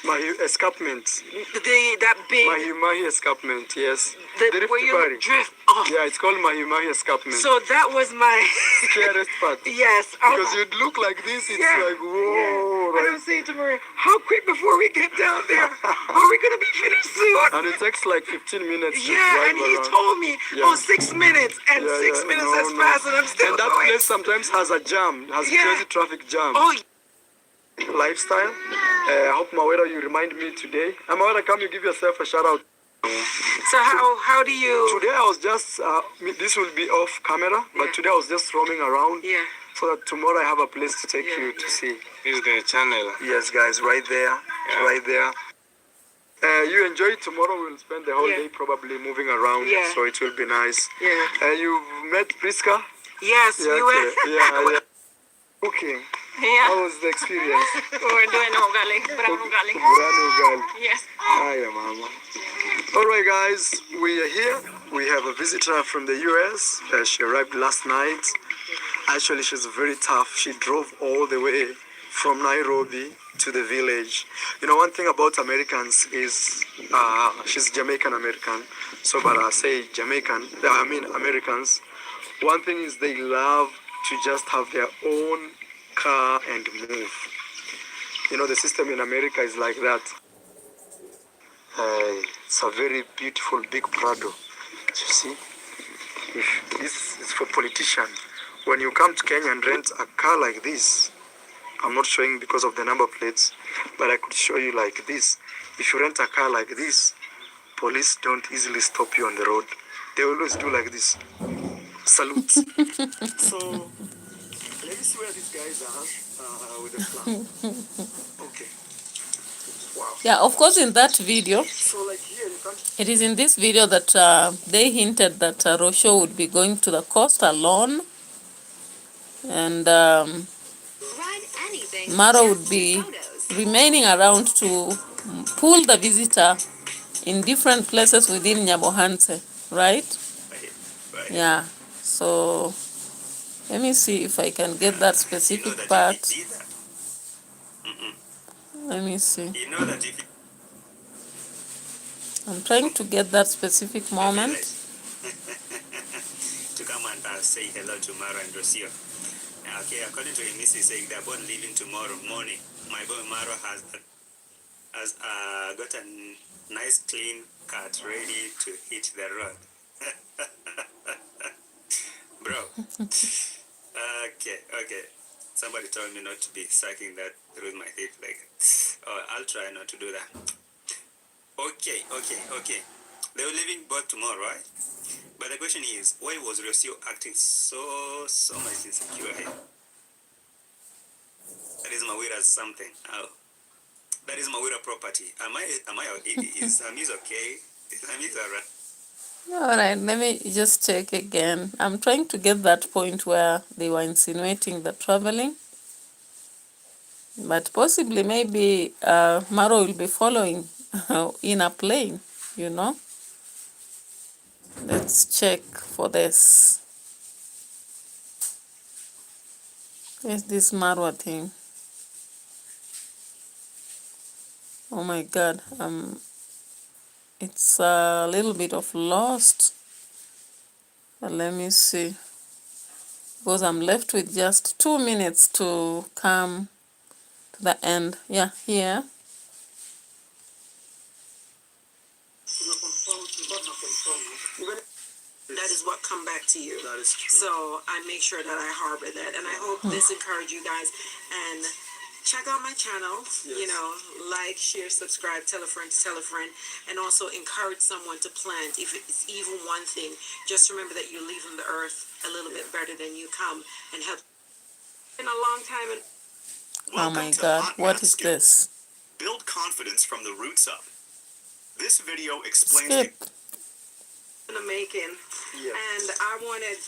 My escarpment. That big Mahi escarpment, yes. the, The Rift where you Valley. drift off. Yeah, it's called Mahi escarpment. So that was my Scariest part. yes. Because you'd look like this, it's Yeah. like, whoa, And right? I'm saying to Maria, how quick before we get down there? Are we gonna be finished soon? And it takes like 15 minutes to Yeah, drive and he around. told me, Yeah. oh, 6 minutes, and Yeah, 6 yeah, minutes no, has no. passed, and I'm still And that going. place sometimes has a jam, has Yeah. crazy traffic jam. Oh, Lifestyle. I hope Mawera, you remind me today. Mawera, come you give yourself a shout out. so how do you? Today I was just, this will be off camera, but today I was just roaming around. Yeah. So that tomorrow I have a place to take you to see. This is the channel. Yes, guys, right there, right there. You enjoy it tomorrow. We'll spend the whole Yeah. day probably moving around, Yeah. so it will be nice. Yeah. You've met Priska? Yes, Yeah, we were. okay. yeah. Cooking. Yeah. How was the experience? We were doing ugali, brown ugali. Brand new girl. Yes. Hiya, mama. All right, guys, we are here. We have a visitor from the US. She arrived last night. Actually, she's very tough. She drove all the way from Nairobi to the village. You know, one thing about Americans is she's Jamaican American. So, but I say Jamaican, I mean Americans. One thing is they love to just have their own car and move. You know, the system in America is like that. It's a very beautiful big Prado. You see, this is for politicians. When you come to Kenya and rent a car like this, I'm not showing because of the number plates, but I could show you like this. If you rent a car like this, police don't easily stop you on the road. They always do like this. Salute. So, let me see where these guys are with the plan. Okay. Wow. Yeah, of course, in that video, So, like here, you can't. it is in this video that they hinted that Rosho would be going to the coast alone, and Maro would be remaining around to pull the visitor in different places within Nyabohanze, right? Yeah, so let me see if I can get that specific part. Let me see. I'm trying to get that specific moment. To come and say hello to Maro and Rocio. Okay, according to him, he's saying they're both leaving tomorrow morning. My boy Maro has got a nice clean cut ready to hit the road. Bro. Okay. Somebody told me not to be sucking that through my teeth. Like, oh, I'll try not to do that. Okay. They were leaving both tomorrow, right? But the question is, why was Rocio acting so much insecure here? That is Mawira's something. Oh, that is Mawira property. Am I? Is Hamiz okay? Is Hamiz alright? All right, let me just check again. I'm trying to get that point where they were insinuating the traveling. But possibly, maybe Maro will be following in a plane, you know. Let's check for this. Where's this Marwa thing? Oh my God, it's a little bit of lost. But let me see, because I'm left with just 2 minutes to come to the end. Yeah, here. That is what come back to you. That is true. So I make sure that I harbor that, and I hope this encourage you guys. And check out my channel. Yes. You know, like, share, subscribe, tell a friend to tell a friend, and also encourage someone to plant. If it's even one thing, just remember that you're leaving the earth a little bit better than you come, and help. In a long time. And Oh my God, what is this? Build confidence from the roots up. This video explains Skip. in the making. Yes. And I wanted,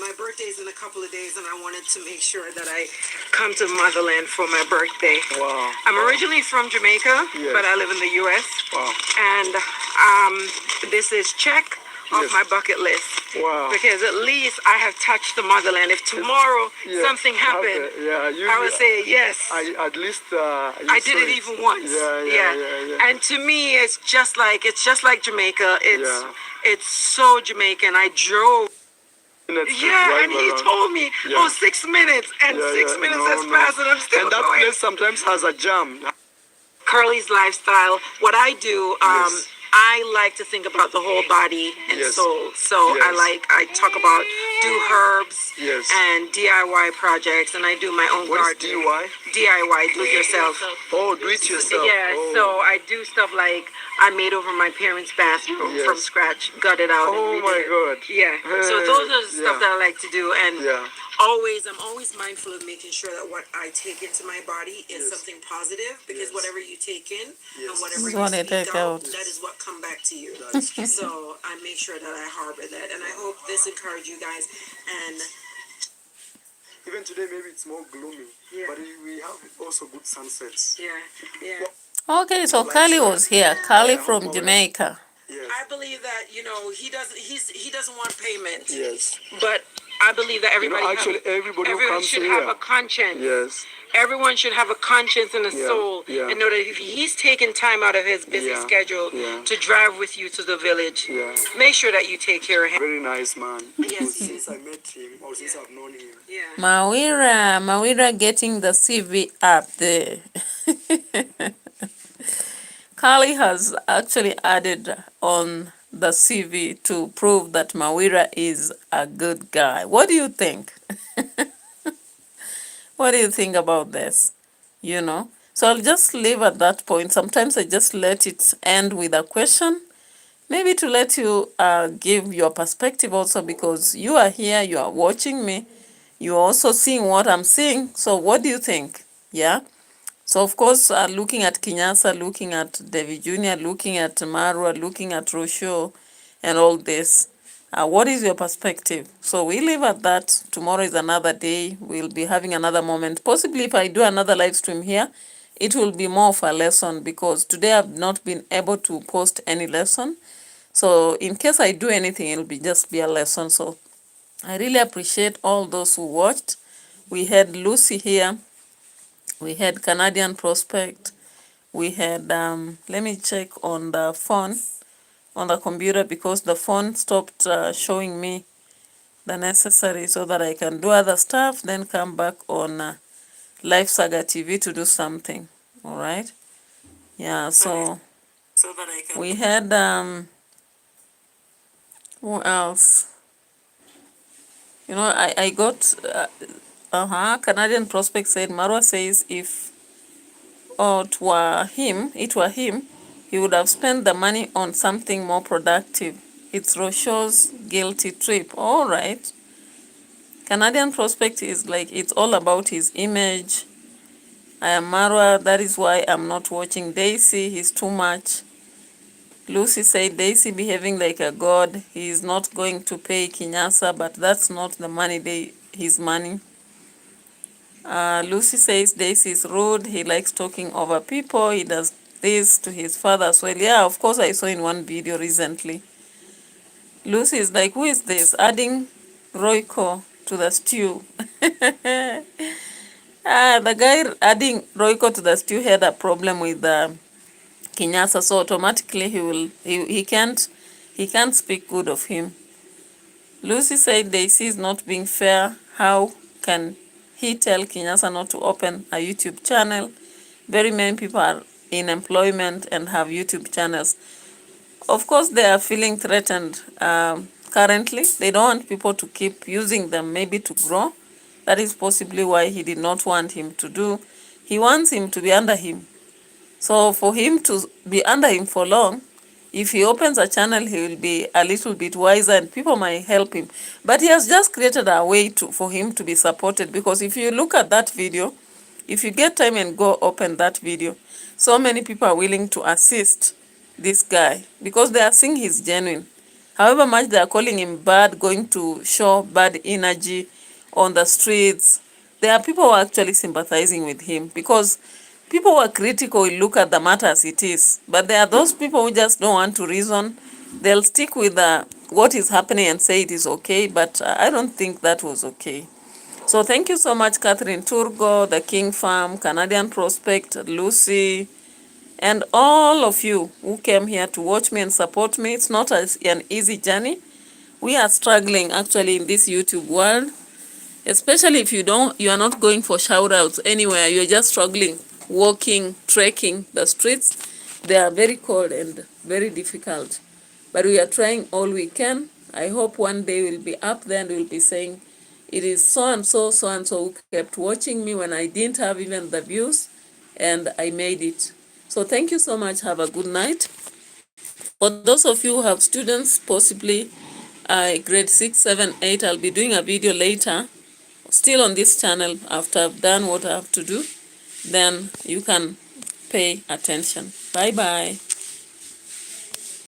my birthday's in a couple of days, and I wanted to make sure that I come to motherland for my birthday. Wow. I'm originally from Jamaica, Yes. but I live in the U.S. Wow. And this is check off Yes. my bucket list. Wow. Because at least I have touched the motherland. If tomorrow Yes. something happened, Okay. Yeah, you, I would say yes. at least I did it even once. Yeah. And to me, it's just like Jamaica. Yeah. It's so Jamaican. I drove. Minutes to Yeah, drive and he around. told me, Yeah. 6 minutes, and Yeah, 6 yeah. minutes No, has no. passed, and I'm still And that going. place sometimes has a jam. Curly's lifestyle. What I do, Yes. I like to think about the whole body and Yes. soul. So Yes. I talk about do herbs Yes. and DIY projects, and I do my own What is gardening. DIY? DIY, do it yourself. Oh, do it yourself. Yeah, Oh. so I do stuff like I made over my parents' bathroom Yes. from scratch, gutted out. Oh and my redid it. God. Yeah. So Hey, those are the stuff yeah. that I like to do, and Yeah. I'm always mindful of making sure that what I take into my body is Yes. something positive, because Yes. whatever you take in Yes. and whatever This is you what I speak take out. that is what come back to you. That is true. So I make sure that I harbor that, and I hope this encourage you guys. And Even today, maybe it's more gloomy, Yeah. but we have also good sunsets. yeah. Okay, so Kali was here. Kali from Jamaica. Yes. I believe that he doesn't want payment, Yes. but I believe that everybody actually, everybody who everyone comes should here. have a conscience. Yes. Everyone should have a conscience and a Yeah, soul, yeah. and know that if he's taking time out of his busy Yeah, schedule yeah. to drive with you to the village, Yeah. make sure that you take care of him. Very nice man. Yes. Since I met him, or since I've known him. Yeah. Mawira getting the CV up there. Kali has actually added on the CV to prove that Mawira is a good guy. What do you think? What do you think about this? You know? So I'll just leave at that point. Sometimes I just let it end with a question, maybe to let you give your perspective also, because you are here, you are watching me, you're also seeing what I'm seeing. So what do you think? Yeah? So of course, looking at KINYASA, looking at DAVY Jr., looking at Marwa, looking at Rosho, and all this, what is your perspective? So we leave at that. Tomorrow is another day. We'll be having another moment. Possibly if I do another live stream here, it will be more of a lesson, because today I've not been able to post any lesson. So in case I do anything, it'll be just be a lesson. So I really appreciate all those who watched. We had Lucy here. We had Canadian Prospect. We had, let me check on the phone, on the computer, because the phone stopped showing me the necessary, so that I can do other stuff, then come back on Live Saga TV to do something. All right. Yeah, so that I can. we had, who else? You know, I got, Canadian Prospect said, Marwa says if it were him, he would have spent the money on something more productive. It's Rosho's guilty trip. All right. Canadian Prospect is like, it's all about his image. I am Marwa, that is why I'm not watching Daisy, he's too much. Lucy said Daisy behaving like a god. He is not going to pay KINYASA, but that's not the money, his money. Lucy says Daisy is rude. He likes talking over people. He does this to his father as well. Yeah, of course, I saw in one video recently. Lucy is like, who is this? Adding Royco to the stew. The guy adding Royco to the stew had a problem with Kinyasa, so automatically he can't speak good of him. Lucy said Daisy is not being fair. How can he tell Kinyasa not to open a YouTube channel? Very many people are in employment and have YouTube channels. Of course, they are feeling threatened currently. They don't want people to keep using them, maybe to grow. That is possibly why he did not want him to do. He wants him to be under him. So for him to be under him for long, if he opens a channel, he will be a little bit wiser and people might help him. But he has just created a way for him to be supported, because if you look at that video, if you get time and go open that video, so many people are willing to assist this guy because they are seeing he's genuine. However much they are calling him bad, going to show bad energy on the streets, there are people who are actually sympathizing with him, because people who are critical will look at the matter as it is. But there are those people who just don't want to reason. They'll stick with what is happening and say it is okay, but I don't think that was okay. So thank you so much, Catherine Turgo, the King Farm, Canadian Prospect, Lucy, and all of you who came here to watch me and support me. It's not an easy journey. We are struggling actually in this YouTube world, especially if you are not going for shout-outs anywhere. You're just struggling, walking, trekking the streets. They are very cold and very difficult. But we are trying all we can. I hope one day we'll be up there and we'll be saying, it is so-and-so, so-and-so who kept watching me when I didn't have even the views, and I made it. So thank you so much. Have a good night. For those of you who have students, possibly grade 6, 7, 8, I'll be doing a video later, still on this channel after I've done what I have to do. Then you can pay attention. Bye-bye.